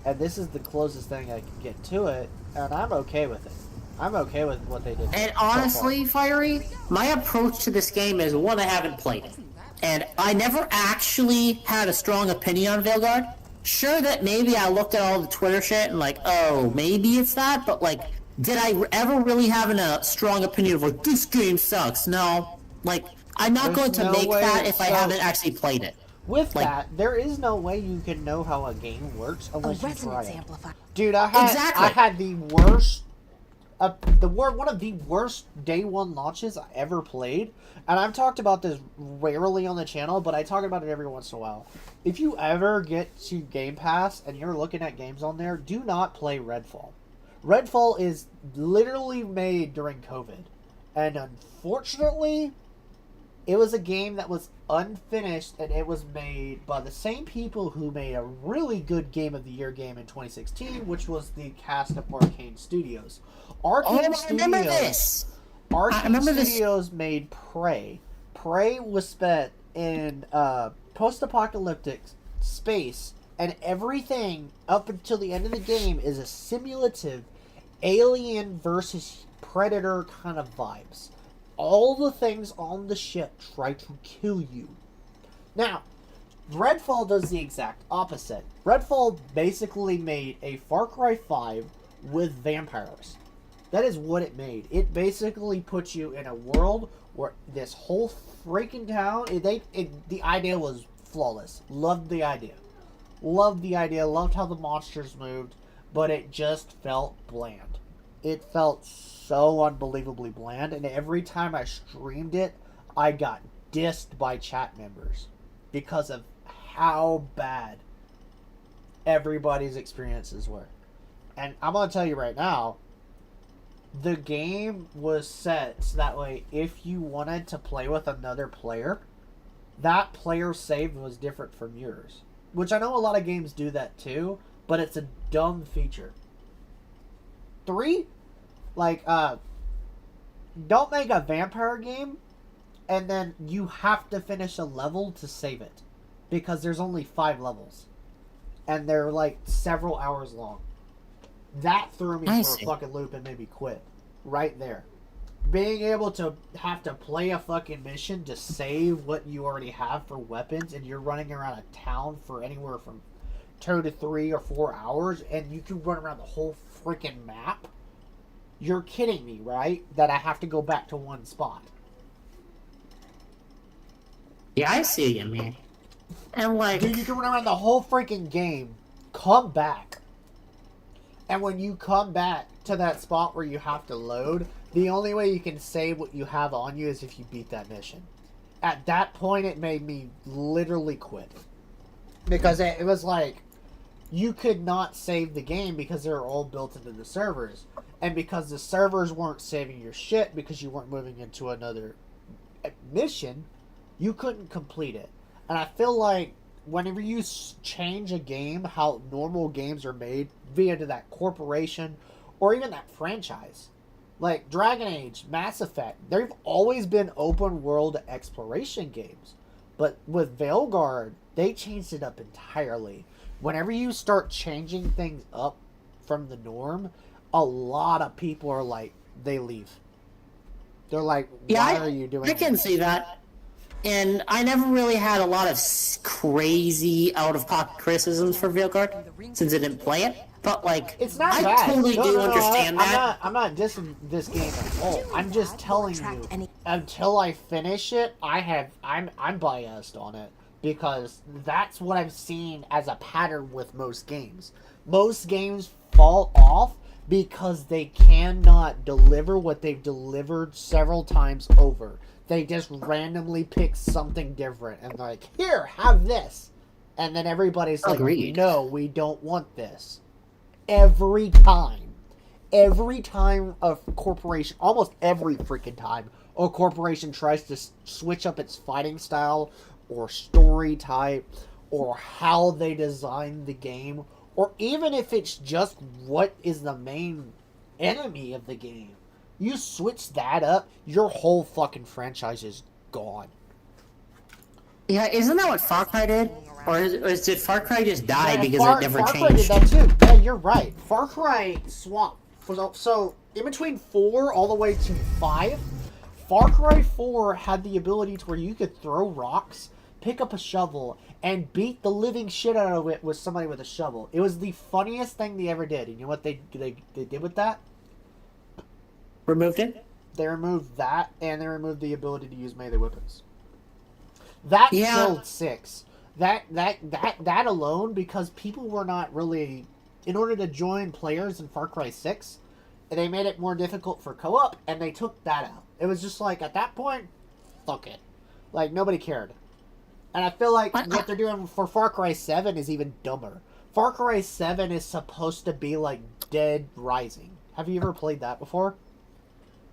and this is the closest thing I can get to it, and I'm okay with it. I'm okay with what they did. And honestly, Fiery, my approach to this game is, one, I haven't played it, and I never actually had a strong opinion on Veilguard. Sure that maybe I looked at all the Twitter shit and like, oh, maybe it's that, but like, did I ever really have a strong opinion of like, this game sucks? No. Like, I'm not going to make that if I haven't actually played it. With that, there is no way you can know how a game works unless you try it. Dude, I had the worst, one of the worst day one launches I ever played, and I've talked about this rarely on the channel, but I talk about it every once in a while. If you ever get to Game Pass and you're looking at games on there, do not play Redfall. Redfall is literally made during COVID, and unfortunately, it was a game that was unfinished, and it was made by the same people who made a really good Game of the Year game in 2016, which was the cast of Arcane Studios. Arcane Studios made Prey. Prey was spent in post-apocalyptic space, and everything up until the end of the game is a simulative alien versus predator kind of vibes. All the things on the ship try to kill you. Now, Redfall does the exact opposite. Redfall basically made a Far Cry 5 with vampires. That is what it made. It basically puts you in a world where this whole freaking town, the idea was flawless. Loved the idea. Loved how the monsters moved, but it just felt bland. It felt so unbelievably bland, and every time I streamed it, I got dissed by chat members because of how bad everybody's experiences were. And I'm going to tell you right now, the game was set so that way if you wanted to play with another player, that player's save was different from yours. Which I know a lot of games do that too, but it's a dumb feature. 3, don't make a vampire game and then you have to finish a level to save it, because there's only 5 levels and they're like several hours long. That threw me for a fucking loop and made me quit right there. Being able to have to play a fucking mission to save what you already have for weapons, and you're running around a town for anywhere from 2 to 3 or 4 hours, and you can run around the whole freaking map. You're kidding me, right? That I have to go back to one spot. Yeah, I see you, man. And like, dude, you can run around the whole freaking game, come back, and when you come back to that spot where you have to load, the only way you can save what you have on you is if you beat that mission. At that point, it made me literally quit. Because it was like, you could not save the game because they were all built into the servers. And because the servers weren't saving your shit because you weren't moving into another mission, you couldn't complete it. And I feel like whenever you change a game, how normal games are made via to that corporation or even that franchise, like Dragon Age, Mass Effect, they've always been open world exploration games. But with Veilguard, they changed it up entirely. Whenever you start changing things up from the norm, a lot of people are like, they leave. They're like, why are you doing I can see that. And I never really had a lot of crazy out-of-pocket criticisms for Veilguard since I didn't play it. But like, it's not I bad. totally do understand that. I'm not dissing this game at all. I'm just telling you, until I finish it, I'm biased on it because that's what I've seen as a pattern with most games. Most games fall off because they cannot deliver what they've delivered several times over. They just randomly pick something different and they're like, here, have this. And then everybody's like, no, we don't want this. Every time a corporation, almost every freaking time, or a corporation tries to switch up its fighting style or story type or how they design the game, or even if it's just what is the main enemy of the game, you switch that up, your whole fucking franchise is gone. Yeah, isn't that what Far Cry did? Or did Far Cry just die because it never Far changed? Cry did that too. Yeah, you're right. Far Cry swapped. So in between 4 all the way to 5, Far Cry 4 had the ability to where you could throw rocks, pick up a shovel, and beat the living shit out of it with somebody with a shovel. It was the funniest thing they ever did. And you know what they did with that? Removed it? They removed that, and they removed the ability to use melee weapons. That killed 6. That alone, because people were not really, in order to join players in Far Cry 6, they made it more difficult for co-op, and they took that out. It was just like, at that point, fuck it. Like, nobody cared. And I feel like what they're doing for Far Cry 7 is even dumber. Far Cry 7 is supposed to be like Dead Rising. Have you ever played that before?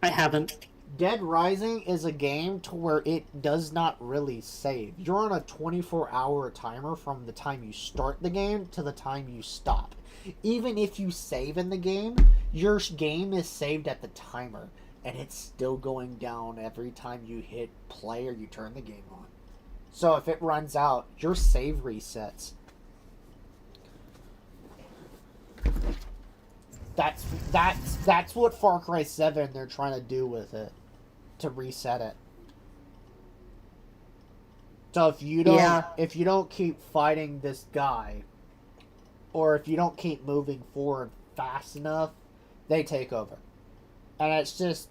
I haven't. Dead Rising is a game to where it does not really save. You're on a 24-hour timer from the time you start the game to the time you stop. Even if you save in the game, your game is saved at the timer, and it's still going down every time you hit play or you turn the game on. So if it runs out, your save resets. That's what Far Cry 7 they're trying to do with it, to reset it. So if you don't keep fighting this guy, or if you don't keep moving forward fast enough, they take over. And it's just,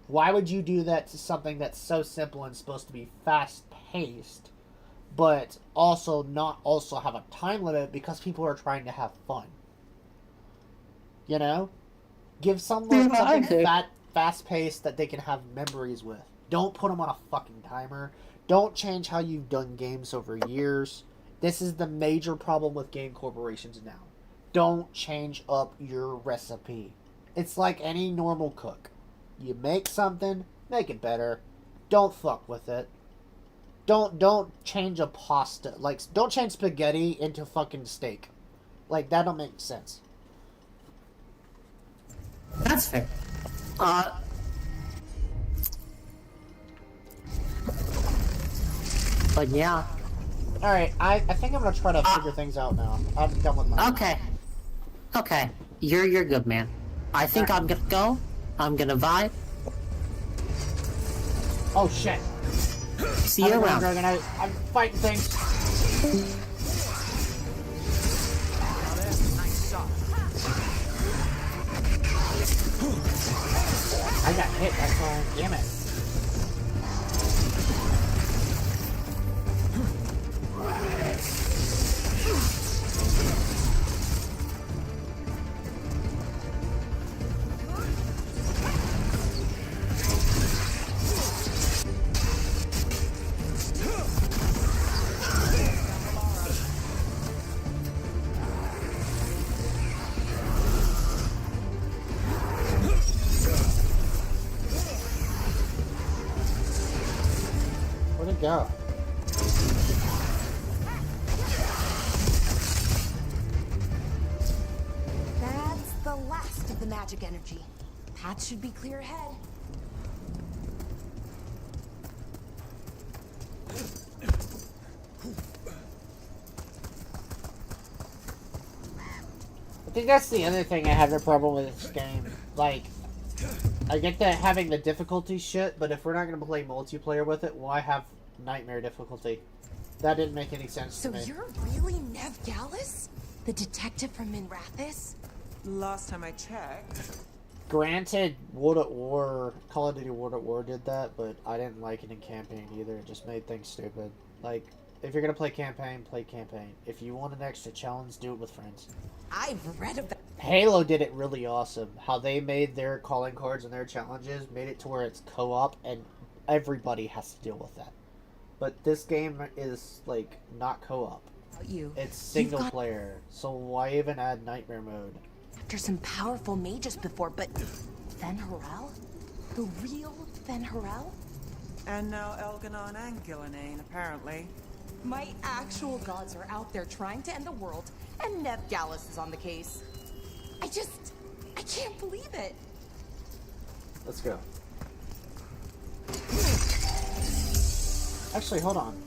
why would you do that to something that's so simple and supposed to be fast paced, but also not also have a time limit because people are trying to have fun? You know? Give someone something fast-paced that they can have memories with. Don't put them on a fucking timer. Don't change how you've done games over years. This is the major problem with game corporations now. Don't change up your recipe. It's like any normal cook. You make something, make it better. Don't fuck with it. Don't change a pasta. Like, don't change spaghetti into fucking steak. Like, that don't make sense. That's fair. But yeah. Alright, I think I'm gonna try to figure things out now. I'm done with my... Okay. You're good, man. I think I'm gonna go. I'm gonna vibe. Oh, shit. See you around. Dragon. I'm fighting things. I got hit that time. Damn it. Where'd it go? That's the last of the magic energy. Path should be clear ahead. I think that's the other thing I have a problem with this game. Like, I get that having the difficulty shit, but if we're not going to play multiplayer with it, why have nightmare difficulty? That didn't make any sense to me. So you're really Nev Gallus? The detective from Minrathis? Last time I checked. Granted, World at War, Call of Duty World at War did that, but I didn't like it in campaign either. It just made things stupid. Like, if you're going to play campaign, play campaign. If you want an extra challenge, do it with friends. I've read about... Halo did it really awesome. How they made their calling cards and their challenges, made it to where it's co-op, and everybody has to deal with that. But this game is, like, not co-op. It's single player, so why even add nightmare mode? After some powerful mages before, but... Fen Harel? The real Fen Harel? And now Elganon and Gillenane, apparently. My actual gods are out there trying to end the world, and Nev Gallus is on the case. I can't believe it. Let's go. Actually, hold on.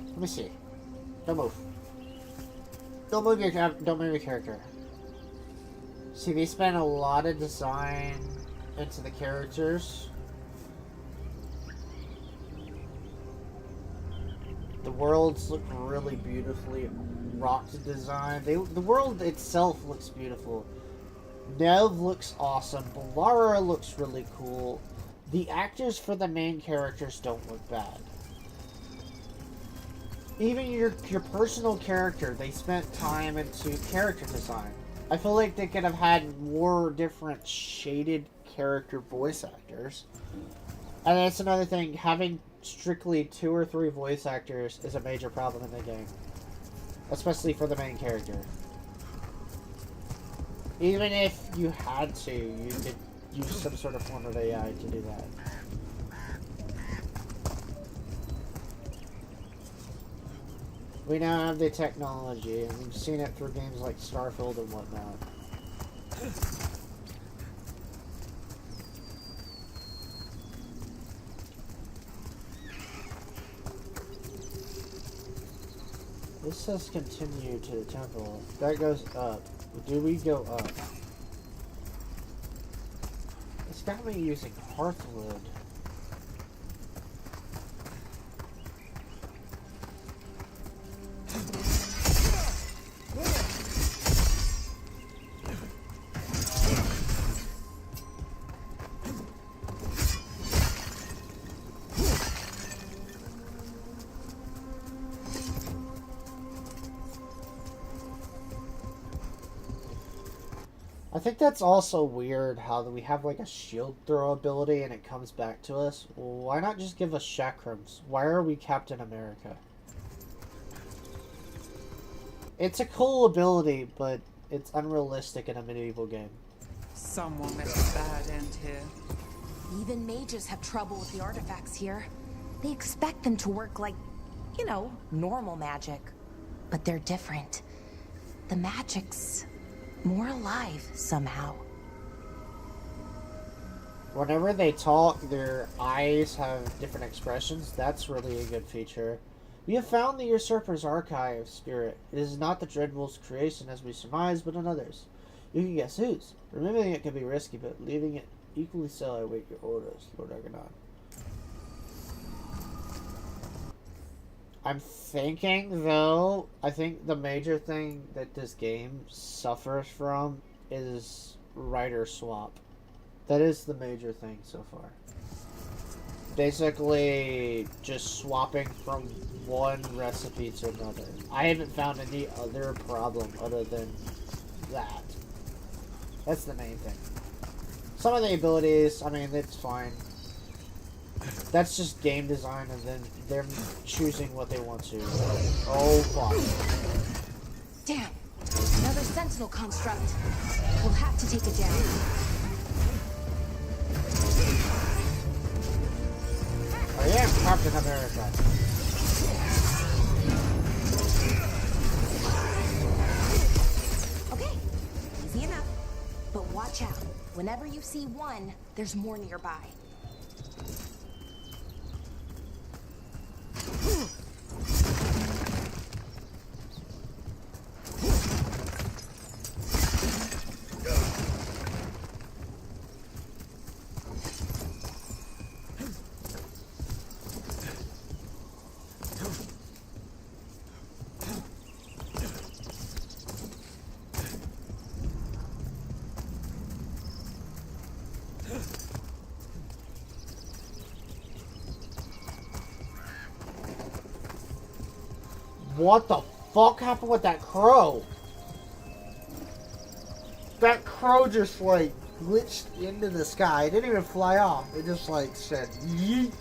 Let me see. Don't move. Don't move your character. See, they spent a lot of design into the characters. The worlds look really beautifully rocked design. The world itself looks beautiful. Nev looks awesome. Balara looks really cool. The actors for the main characters don't look bad. Even your personal character, they spent time into character design. I feel like they could have had more different shaded character voice actors. And that's another thing, having strictly 2 or 3 voice actors is a major problem in the game. Especially for the main character. Even if you had to, you could use some sort of form of AI to do that. We now have the technology, and we've seen it through games like Starfield and whatnot. This says continue to the temple. That goes up. Do we go up? It's got me using Hearthwood. I think that's also weird how we have like a shield throw ability and it comes back to us. Why not just give us chakrams? Why are we Captain America? It's a cool ability, but it's unrealistic in a medieval game. Someone met a bad end here. Even mages have trouble with the artifacts here. They expect them to work like, you know, normal magic. But they're different. The magic's more alive somehow. Whenever they talk, their eyes have different expressions. That's really a good feature. We have found the Usurper's archive spirit. It is not the Dreadwolf's creation as we surmise, but another's. You can guess whose. Removing it can be risky, but leaving it equally so. I await your orders, Lord Argonaut. I'm thinking, though, I think the major thing that this game suffers from is writer swap. That is the major thing so far. Basically, just swapping from one recipe to another. I haven't found any other problem other than that. That's the main thing. Some of the abilities, I mean, it's fine. That's just game design and then them choosing what they want to. Oh, fuck. Damn! Another sentinel construct. We'll have to take it down. I am Captain America. Okay, easy enough. But watch out. Whenever you see one, there's more nearby. What the fuck happened with that crow? That crow just like glitched into the sky. It didn't even fly off. It just like said yeet.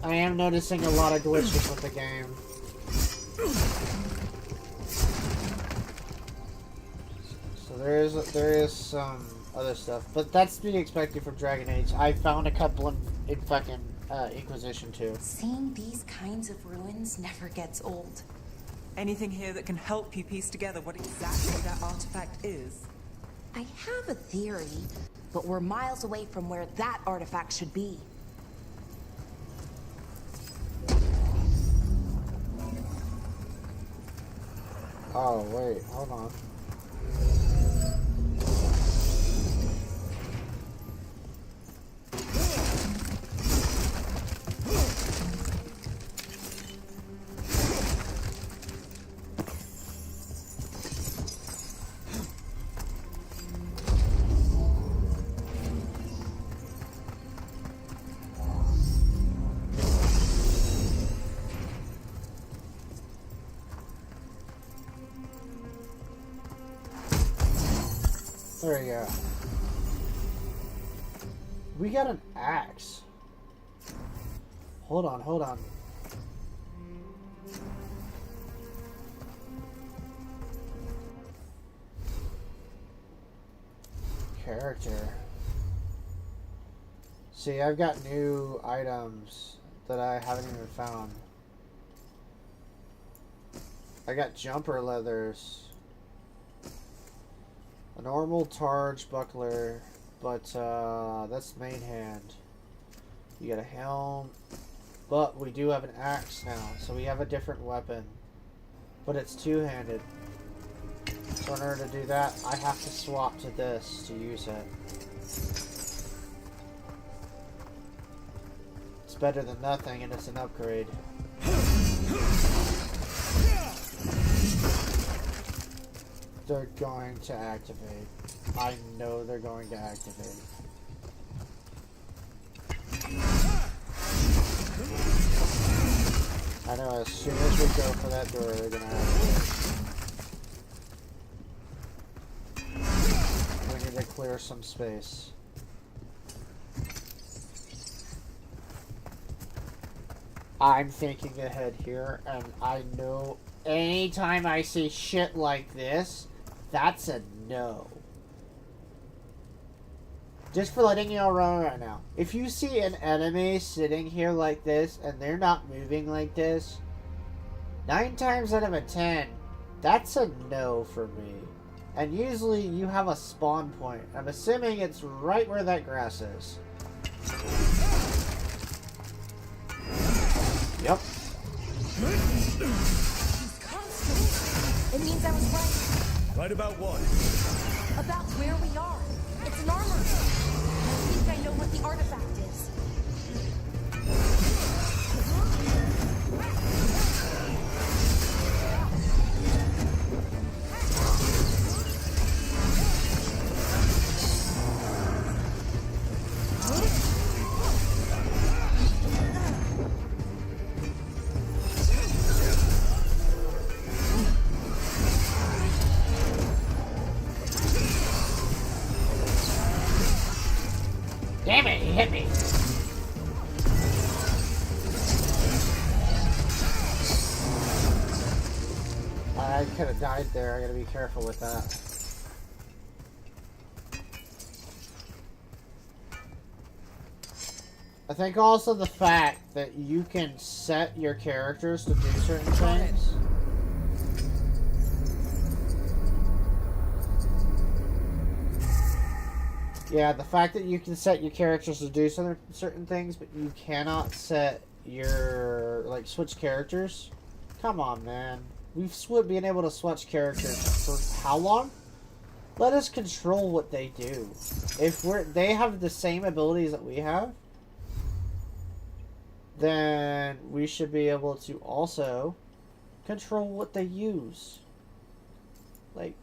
I am noticing a lot of glitches with the game. So there is some other stuff, but that's to be expected from Dragon Age. I found a couple in fucking Inquisition too. Seeing these kinds of ruins never gets old. Anything here that can help you piece together what exactly that artifact is? I have a theory, but we're miles away from where that artifact should be. Oh wait, hold on. There we go. We got an axe. Hold on, hold on. Character. See, I've got new items that I haven't even found. I got jumper leathers. A normal targe buckler, but that's main hand. You got a helm, but we do have an axe now, so we have a different weapon. But it's two-handed. So in order to do that, I have to swap to this to use it. It's better than nothing, and it's an upgrade. They're going to activate. I know they're going to activate. I know as soon as we go for that door, they're going to activate. We need to clear some space. I'm thinking ahead here, and I know anytime I see shit like this, that's a no. Just for letting you all know right now. If you see an enemy sitting here like this and they're not moving like this, 9 times out of 10, that's a no for me. And usually you have a spawn point. I'm assuming it's right where that grass is. Yep. It means I was right. Right about what? About where we are. It's an armor. I think I know what the artifact is. Damn it, he hit me. I could have died there. I gotta be careful with that. I think also the fact that you can set your characters to do certain things. Yeah, the fact that you can set your characters to do certain things, but you cannot set your, like, switch characters. Come on, man. We've been able to switch characters for how long? Let us control what they do. If they have the same abilities that we have, then we should be able to also control what they use. Like,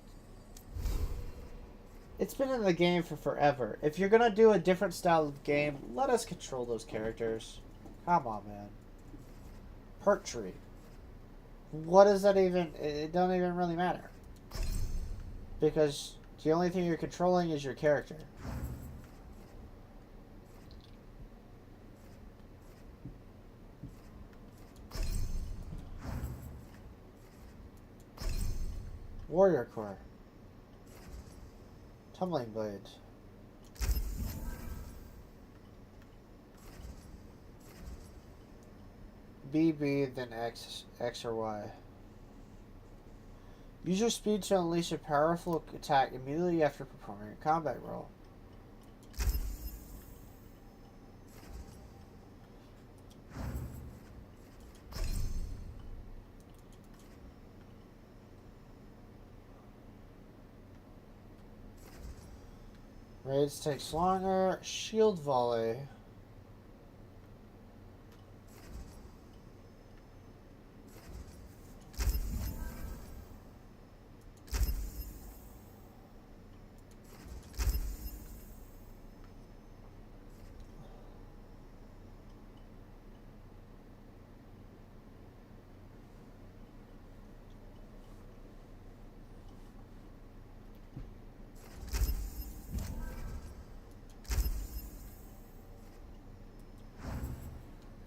it's been in the game for forever. If you're gonna do a different style of game, let us control those characters. Come on, man. Perk tree. What does that even... It don't even really matter. Because the only thing you're controlling is your character. Warrior core. Tumbling blades. BB, then X or Y. Use your speed to unleash a powerful attack immediately after performing a combat roll. Raids takes longer. Shield volley.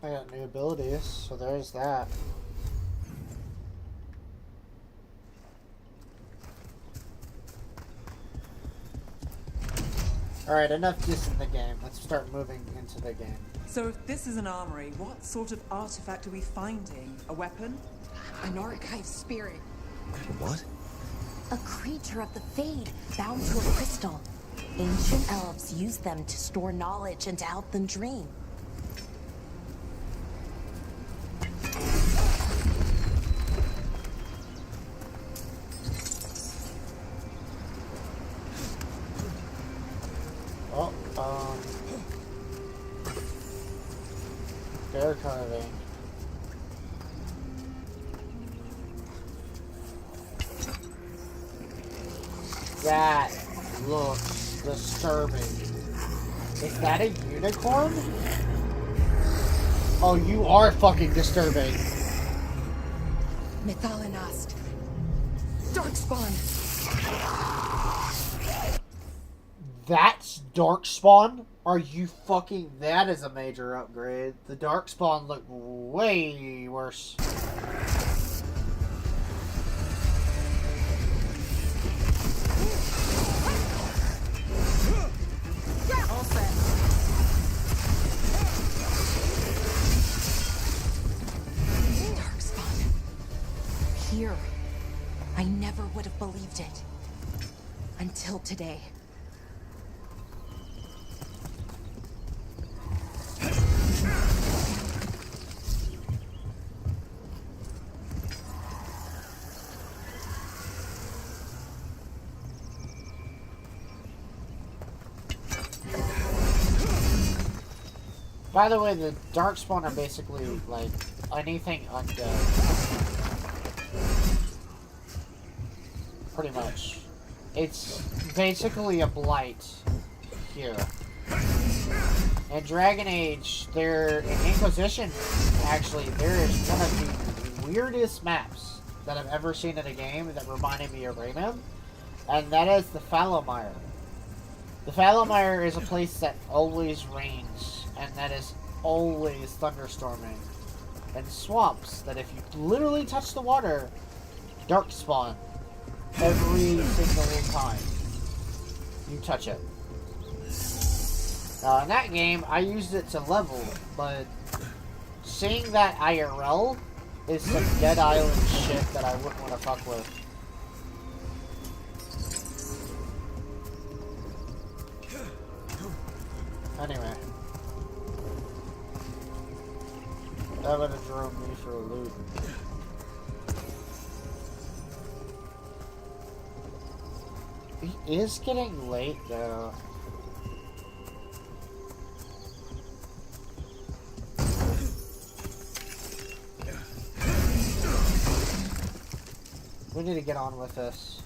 I got new abilities, so there's that. Alright, enough just in the game. Let's start moving into the game. So if this is an armory, what sort of artifact are we finding? A weapon? An archive spirit. What? A creature of the Fade, bound to a crystal. Ancient elves use them to store knowledge and to help them dream. Bear carving. That looks disturbing. Is that a unicorn? Oh, you are fucking disturbing. Methalinast. Darkspawn. That's Darkspawn? Are you fucking... That is a major upgrade. The Darkspawn look way worse. All set. Darkspawn. Here. I never would have believed it. Until today. By the way, the Darkspawn are basically, like, anything undead. Pretty much. It's basically a blight here. In Dragon Age, in Inquisition, actually, there is one of the weirdest maps that I've ever seen in a game that reminded me of Rayman, and that is the Fallowmire. The Fallowmire is a place that always rains, and that is always thunderstorming. And swamps that if you literally touch the water, Darkspawn every single time you touch it. In that game, I used it to level, but seeing that IRL is some Dead Island shit that I wouldn't want to fuck with. Anyway. That would have drove me for a loop. It is getting late, though. We need to get on with this.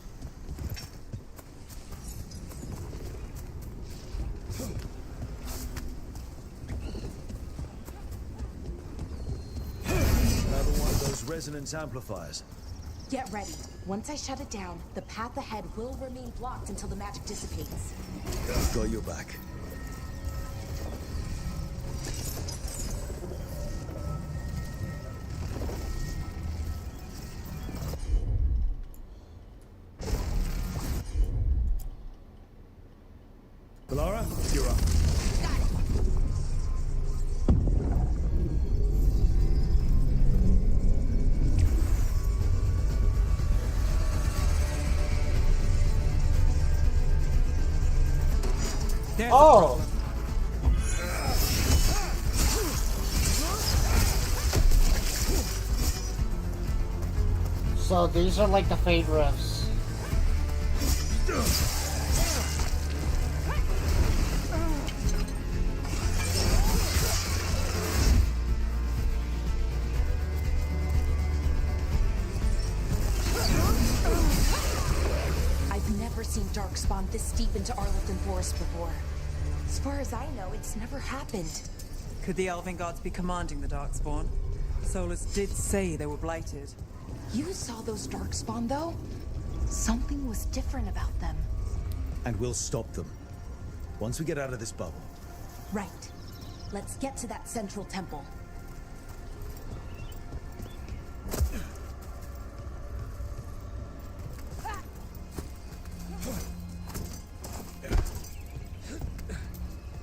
Another one of those resonance amplifiers. Get ready. Once I shut it down, the path ahead will remain blocked until the magic dissipates. Got your back. There's Oh! So these are like the Fade Rifts. I've never seen Darkspawn this deep into Arlington Forest before. As far as I know, it's never happened. Could the Elven gods be commanding the Darkspawn? Solus did say they were blighted. You saw those Darkspawn, though? Something was different about them. And we'll stop them. Once we get out of this bubble. Right. Let's get to that central temple.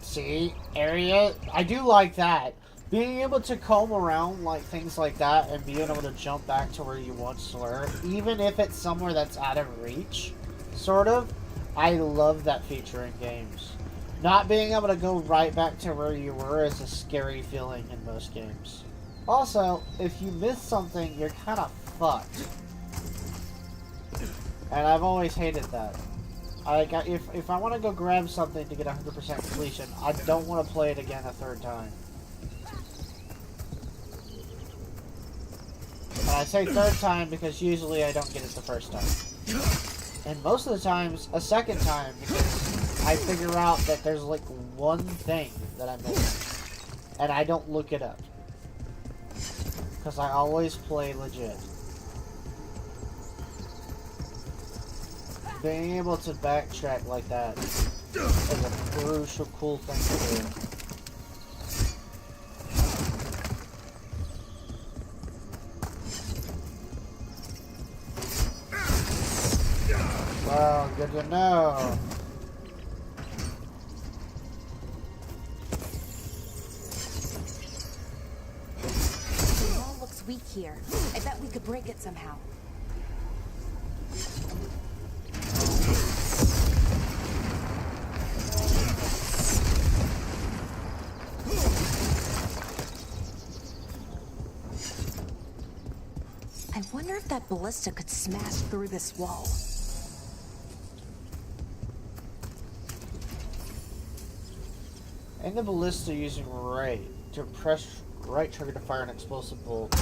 See? Area? I do like that. Being able to comb around like things like that and being able to jump back to where you once were, even if it's somewhere that's out of reach, sort of, I love that feature in games. Not being able to go right back to where you were is a scary feeling in most games. Also, if you miss something, you're kind of fucked. And I've always hated that. If I want to go grab something to get 100% completion, I don't want to play it again a third time. And I say third time because usually I don't get it the first time. And most of the times, a second time, because I figure out that there's like one thing that I'm missing. And I don't look it up. Because I always play legit. Being able to backtrack like that is a crucial, cool thing to do. Well, good to know. The wall looks weak here. I bet we could break it somehow. I wonder if that ballista could smash through this wall. And the ballista using right to press right trigger to fire an explosive bolt.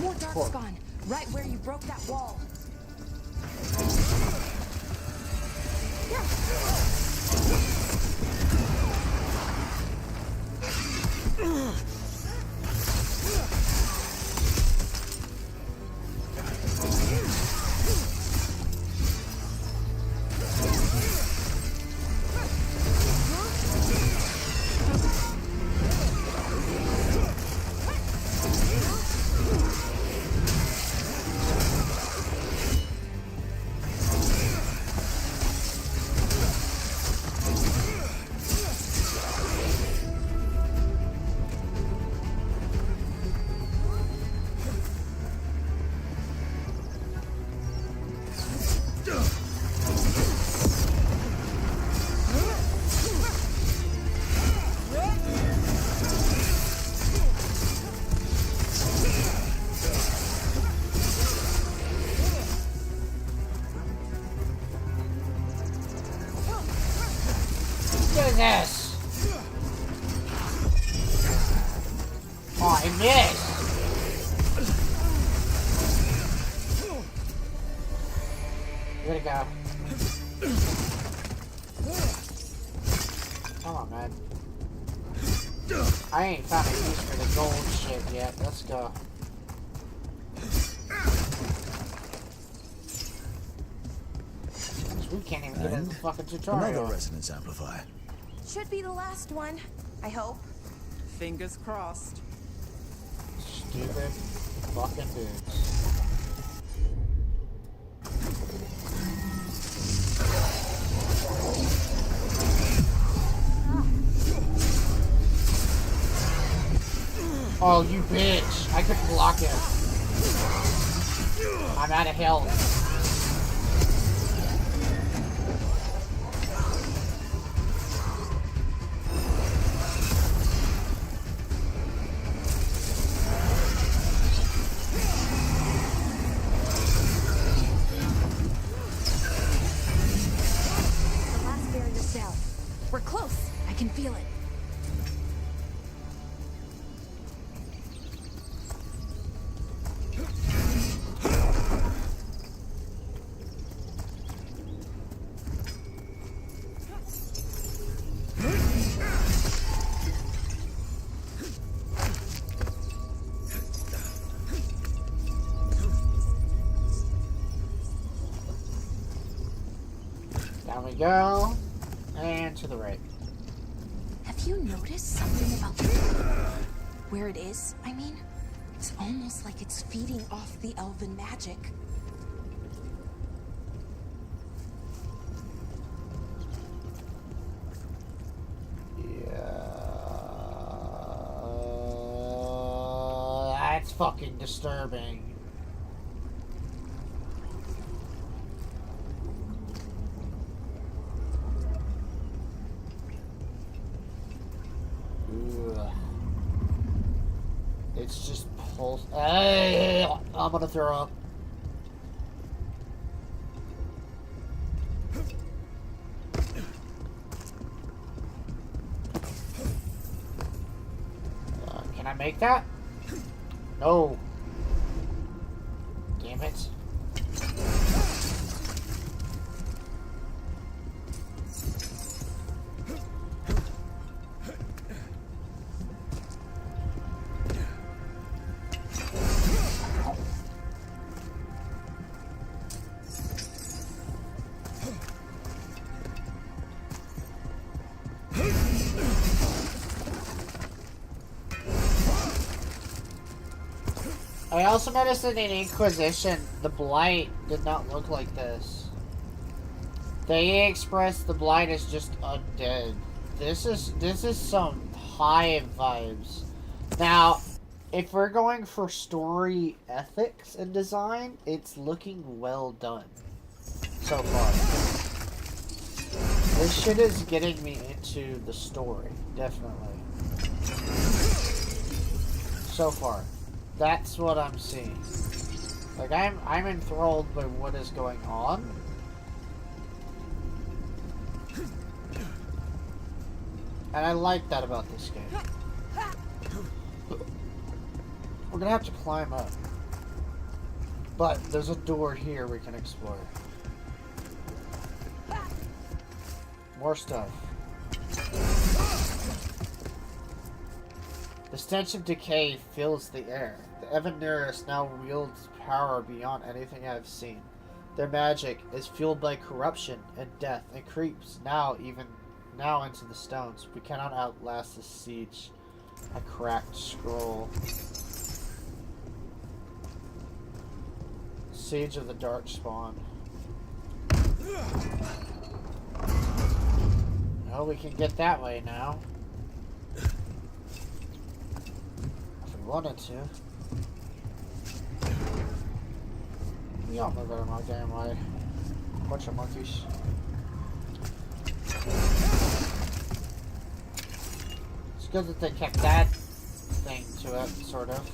More Darkspawn, right where you broke that wall. Goodness! Oh, I missed! Where'd it go? Come on, man. I ain't found a use for the gold shit yet. Let's go. We can't even get in the fucking tutorial. Another resonance amplifier. Should be the last one, I hope. Fingers crossed. Stupid fucking dudes. Oh, you bitch! I couldn't block him. I'm out of health. feel it. Down we go. And to the right. Have you noticed something about where it is? I mean, it's almost like it's feeding off the elven magic. That's fucking disturbing. Ugh. It's just pulse. Hey, I'm gonna throw up. Can I make that? No. Damn it. I also noticed that in Inquisition, the Blight did not look like this. They expressed the Blight as just undead. This is some high vibes. Now, if we're going for story ethics and design, it's looking well done so far. This shit is getting me into the story, definitely. So far. That's what I'm seeing. Like, I'm enthralled by what is going on. And I like that about this game. We're gonna have to climb up. But there's a door here we can explore. More stuff. The stench of decay fills the air. The Evanurus now wields power beyond anything I have seen. Their magic is fueled by corruption and death, and creeps even now into the stones. We cannot outlast this siege. A cracked scroll. Siege of the Dark Spawn. Oh, we can get that way now. Wanted to. We all move out of my damn way. Bunch of monkeys. It's good that they kept that thing to it, sort of.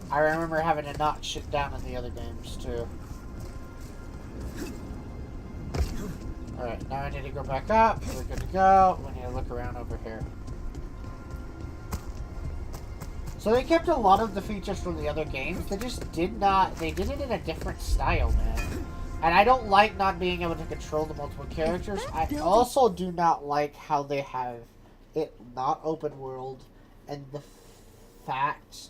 I remember having to knock shit down in the other games, too. Alright, now I need to go back up. We're good to go. We need to look around over here. So they kept a lot of the features from the other games. They just did not. They did it in a different style, man. And I don't like not being able to control the multiple characters. I also do not like how they have it not open world, and the fact,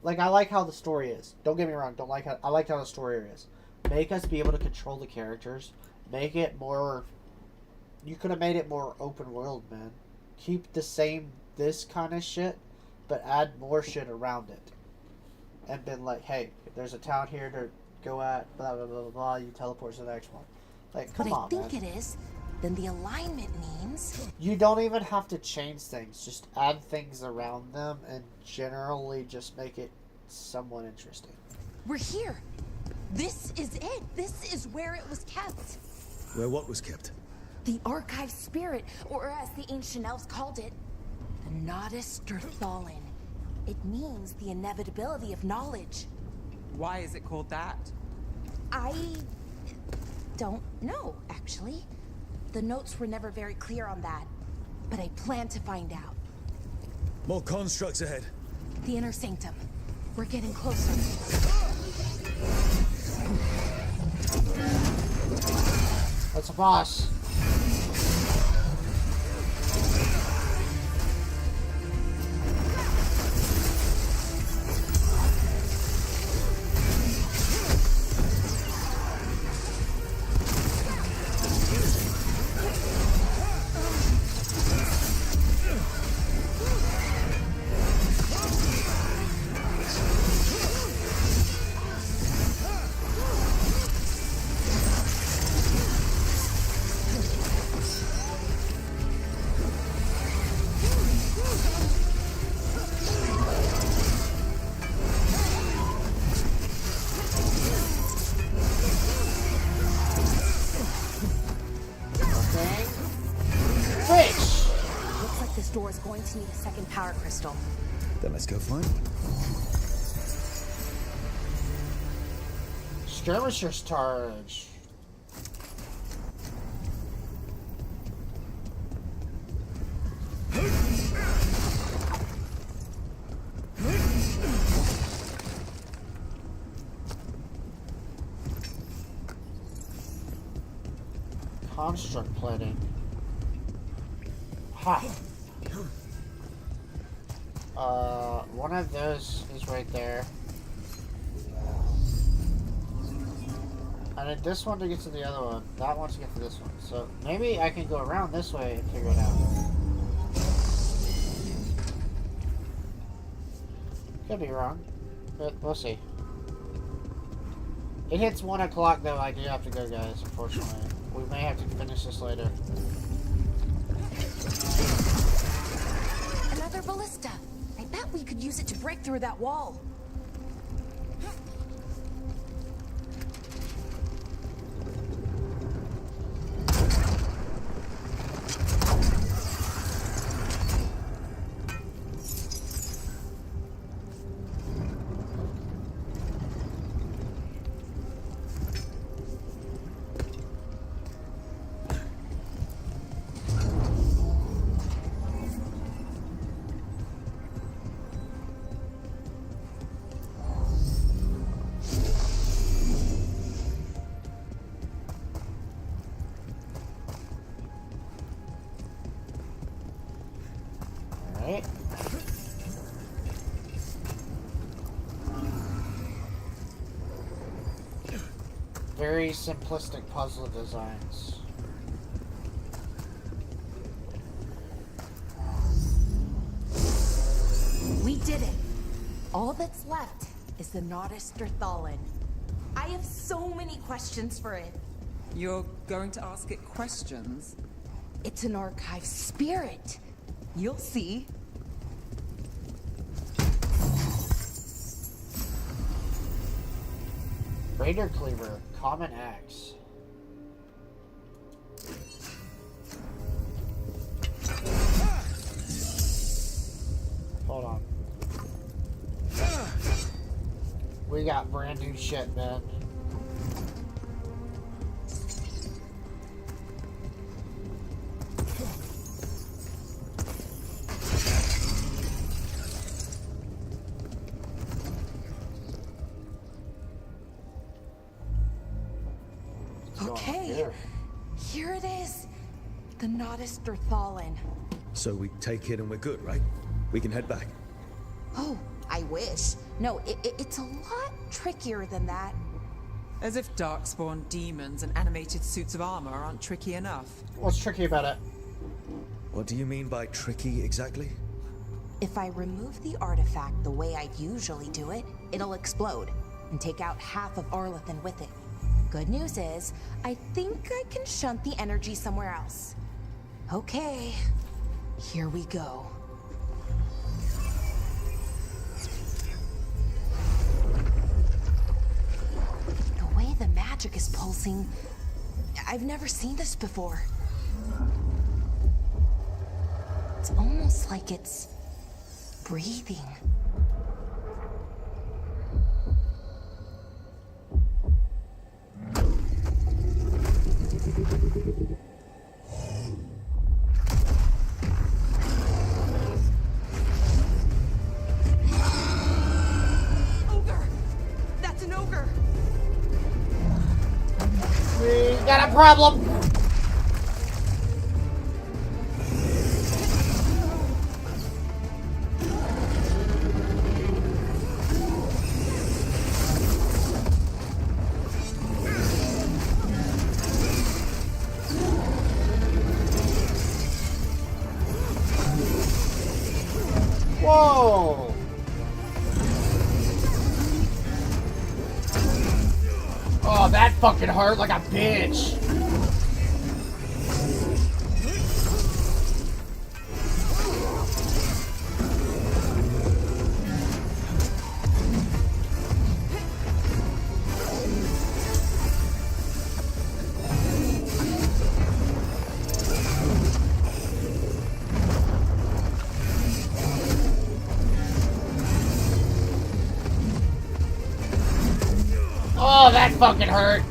like, I like how the story is. Don't get me wrong. I like how the story is. Make us be able to control the characters. Make it more. You could have made it more open world, man. Keep the same this kind of shit, but add more shit around it. And been like, hey, there's a town here to go at, blah, blah, blah, blah, blah, you teleport to the next one. Like, come on, But I think it is. Then the alignment means... You don't even have to change things. Just add things around them and generally just make it somewhat interesting. We're here. This is it. This is where it was kept. Where what was kept? The archive spirit, or as the ancient elves called it, the Nodus Sturthalin. It means the inevitability of knowledge. Why is it called that? I don't know, actually. The notes were never very clear on that. but I plan to find out. More constructs ahead. The inner sanctum. We're getting closer. That's a boss. Looks like this door is going to need a second power crystal. Then let's go find one. Skirmisher's charge. Construct plating. Ha! One of those is right there. I need this one to get to the other one. That one to get to this one. So maybe I can go around this way and figure it out. Could be wrong, but we'll see. It hits 1 o'clock though. I do have to go, guys. Unfortunately, we may have to finish this later. Another ballista. I bet we could use it to break through that wall. Very simplistic puzzle designs. We did it. All that's left is the Nodus Thalin. I have so many questions for it. You're going to ask it questions? It's an archive spirit. You'll see. Raider Cleaver, common axe. Hold on. We got brand new shit, man. Okay, here it is. The Nodus Thalin. So we take it and we're good, right? We can head back. Oh, I wish. No, it's a lot trickier than that. As if darkspawn demons and animated suits of armor aren't tricky enough. What's tricky about it? What do you mean by tricky exactly? If I remove the artifact the way I usually do it, it'll explode and take out half of Arlathan with it. Good news is, I think I can shunt the energy somewhere else. Okay, here we go. The way the magic is pulsing, I've never seen this before. It's almost like it's breathing. Got a problem. Whoa! Oh, that fucking hurt like a bitch. Oh, that fucking hurt.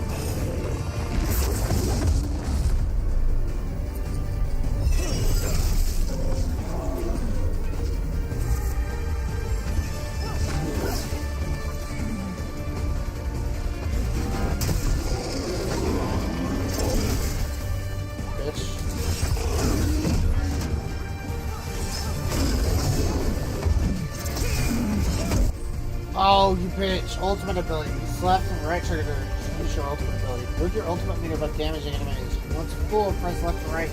Oh, you bitch. Ultimate ability. Left and right trigger to use your ultimate ability. Move your ultimate meter by damaging enemies. Once full, press left and right.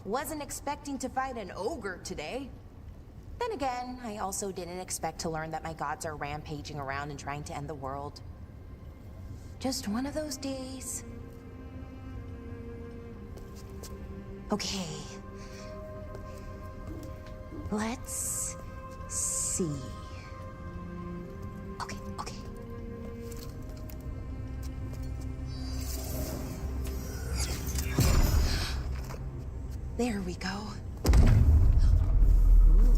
Wasn't expecting to fight an ogre today. Then again, I also didn't expect to learn that my gods are rampaging around and trying to end the world. Just one of those days. Okay. Let's see. Okay. There we go. Ooh.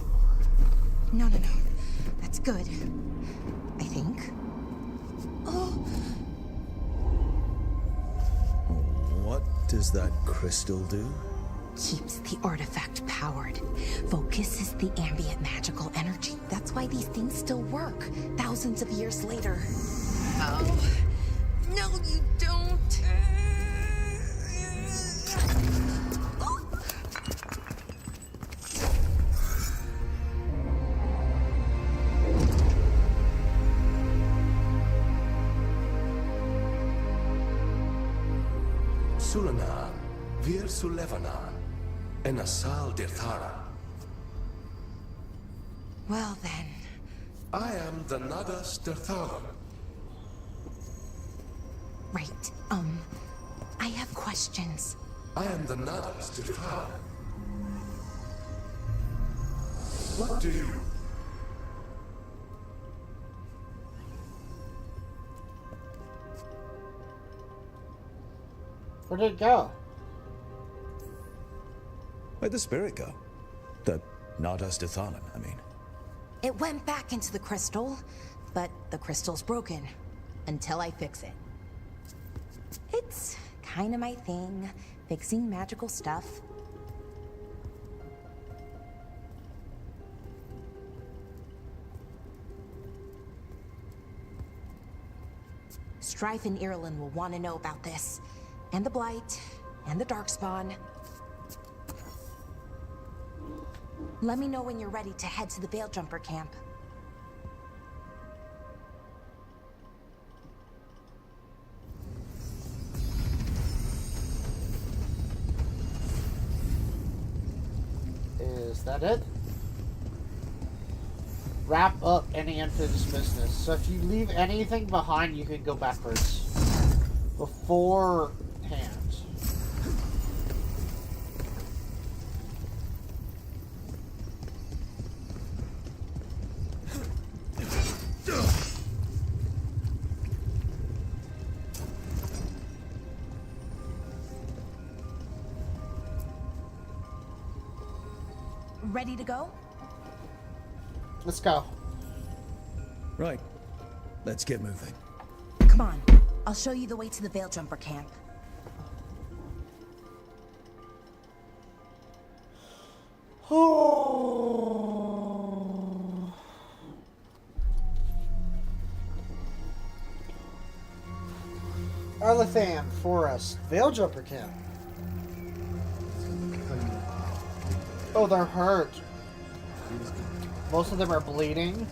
No. That's good. I think. Oh. What does that crystal do? Keeps the artifact powered. Focuses the ambient magical energy. That's why these things still work, thousands of years later. Oh. No, you don't. Sulanan, Vir Sulevanan, and Asal Dirthara. Well then. I am the Nadas Dirtharan. Right, I have questions. I am the Nadas Dirtharan. What do you... Where did it go? Where'd the spirit go? The Nadas Dithalan, I mean. It went back into the crystal, but the crystal's broken. Until I fix it. It's kind of my thing, fixing magical stuff. Strife and Irulan will want to know about this. And the Blight, and the Darkspawn. Let me know when you're ready to head to the Veil Jumper camp. Is that it? Wrap up any unfinished business. So if you leave anything behind, you can go backwards. Before hands. Ready to go? Let's go. Right. Let's get moving. Come on. I'll show you the way to the Veil Jumper camp. Arlathan, Forest, Veil Jumper Camp. Oh, they're hurt. Most of them are bleeding.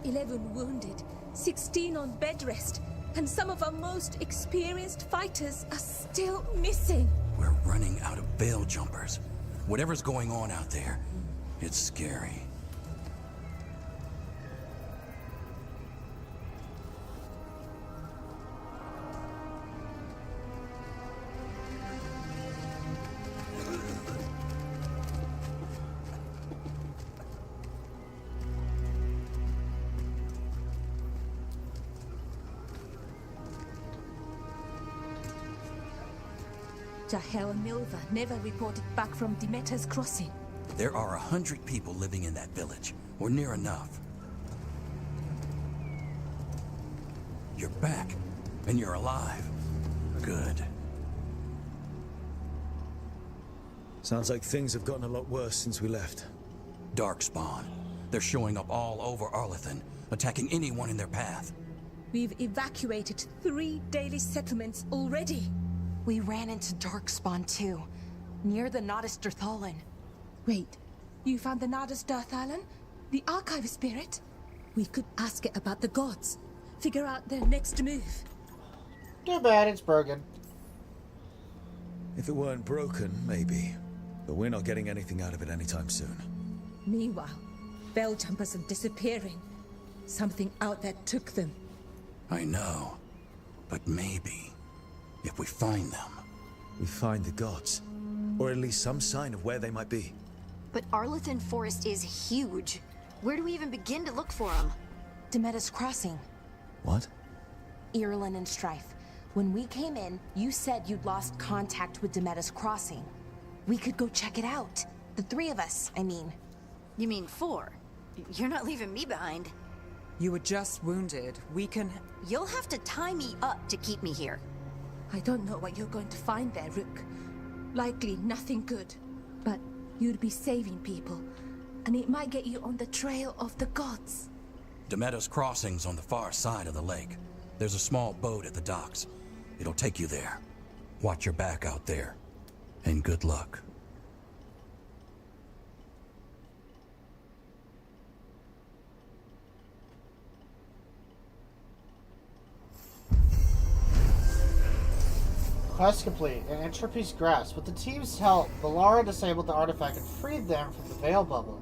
11 wounded, 16 on bed rest, and some of our most experienced fighters are still missing. We're running out of Veil Jumpers. Whatever's going on out there, it's scary. Jahel and Milva never reported back from Demeter's crossing. There are 100 people living in that village, or near enough. You're back, and you're alive. Good. Sounds like things have gotten a lot worse since we left. Darkspawn. They're showing up all over Arlathan, attacking anyone in their path. We've evacuated 3 daily settlements already. We ran into Darkspawn too, near the Nodus Dirthalan. Wait, you found the Nodus Dirthalan? The archive spirit? We could ask it about the gods. Figure out their next move. Too bad it's broken. If it weren't broken, maybe. But we're not getting anything out of it anytime soon. Meanwhile, Veil Jumpers are disappearing. Something out there took them. I know. But maybe, if we find them... We find the gods. Or at least some sign of where they might be. But Arlathan Forest is huge. Where do we even begin to look for them? Demeter's crossing. What? Irulan and Strife. When we came in, you said you'd lost contact with Demeter's crossing. We could go check it out. The 3 of us, I mean. You mean 4? You're not leaving me behind. You were just wounded. We can... You'll have to tie me up to keep me here. I don't know what you're going to find there, Rook. Likely nothing good. But you'd be saving people, and it might get you on the trail of the gods. Demeter's crossing's on the far side of the lake. There's a small boat at the docks. It'll take you there. Watch your back out there. And good luck. Quest complete. An entropy's grasp. With the team's help, Valara disabled the artifact and freed them from the Veil Bubble.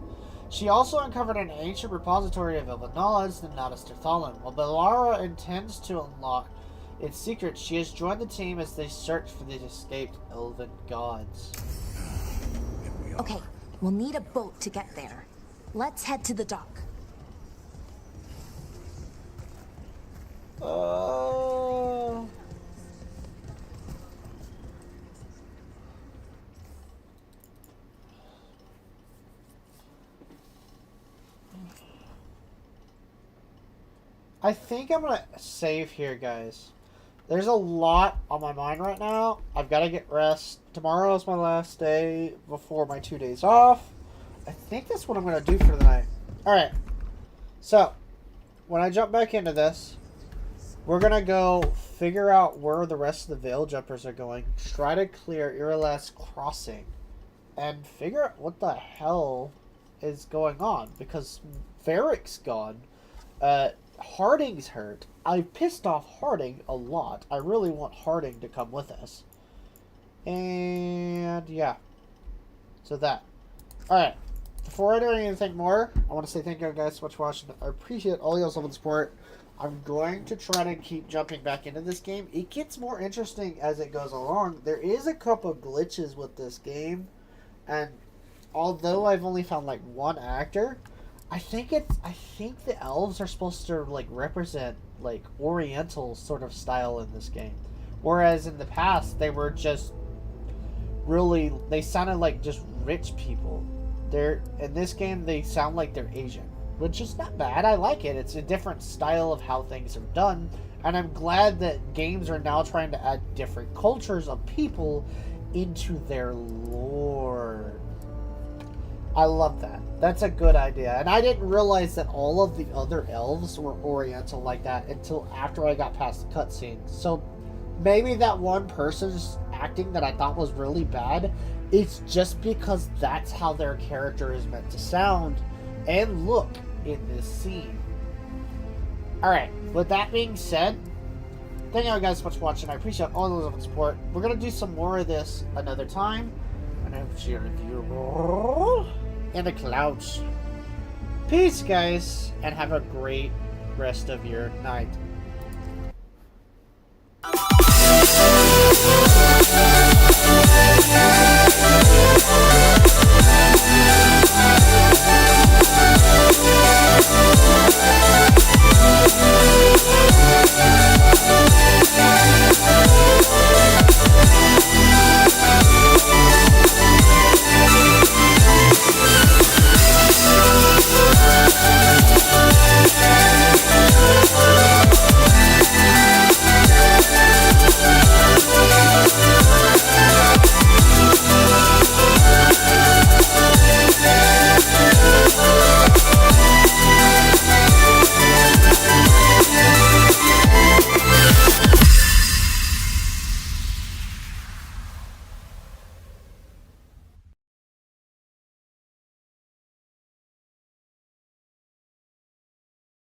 She also uncovered an ancient repository of elven knowledge, the Nodus Dirthalan. While Valara intends to unlock its secrets, she has joined the team as they search for the escaped elven gods. Okay, we'll need a boat to get there. Let's head to the dock. I think I'm gonna save here, guys. There's a lot on my mind right now. I've got to get rest. Tomorrow is my last day before my 2 days off. I think that's what I'm gonna do for the night. Alright. So, when I jump back into this, we're gonna go figure out where the rest of the Veil Jumpers are going. Try to clear Irulan's crossing. And figure out what the hell is going on. Because Varric's gone. Harding's hurt. I pissed off Harding a lot. I really want Harding to come with us. And yeah. So that. Alright. Before I do anything more, I want to say thank you guys so much for watching. I appreciate all y'all's love and support. I'm going to try to keep jumping back into this game. It gets more interesting as it goes along. There is a couple glitches with this game. And although I've only found like 1 actor, I think the elves are supposed to like represent like Oriental sort of style in this game, whereas in the past they were just really, they sounded like just rich people. in this game they sound like they're Asian, which is not bad. I like it. It's a different style of how things are done, and I'm glad that games are now trying to add different cultures of people into their lore. I love that. That's a good idea. And I didn't realize that all of the other elves were Oriental like that until after I got past the cutscene. So maybe that one person's acting that I thought was really bad, it's just because that's how their character is meant to sound and look in this scene. Alright, with that being said, thank you guys so much for watching. I appreciate all the love and support. We're going to do some more of this another time. And I'm cheering you in the clouds. Peace, guys, and have a great rest of your night. Yeah.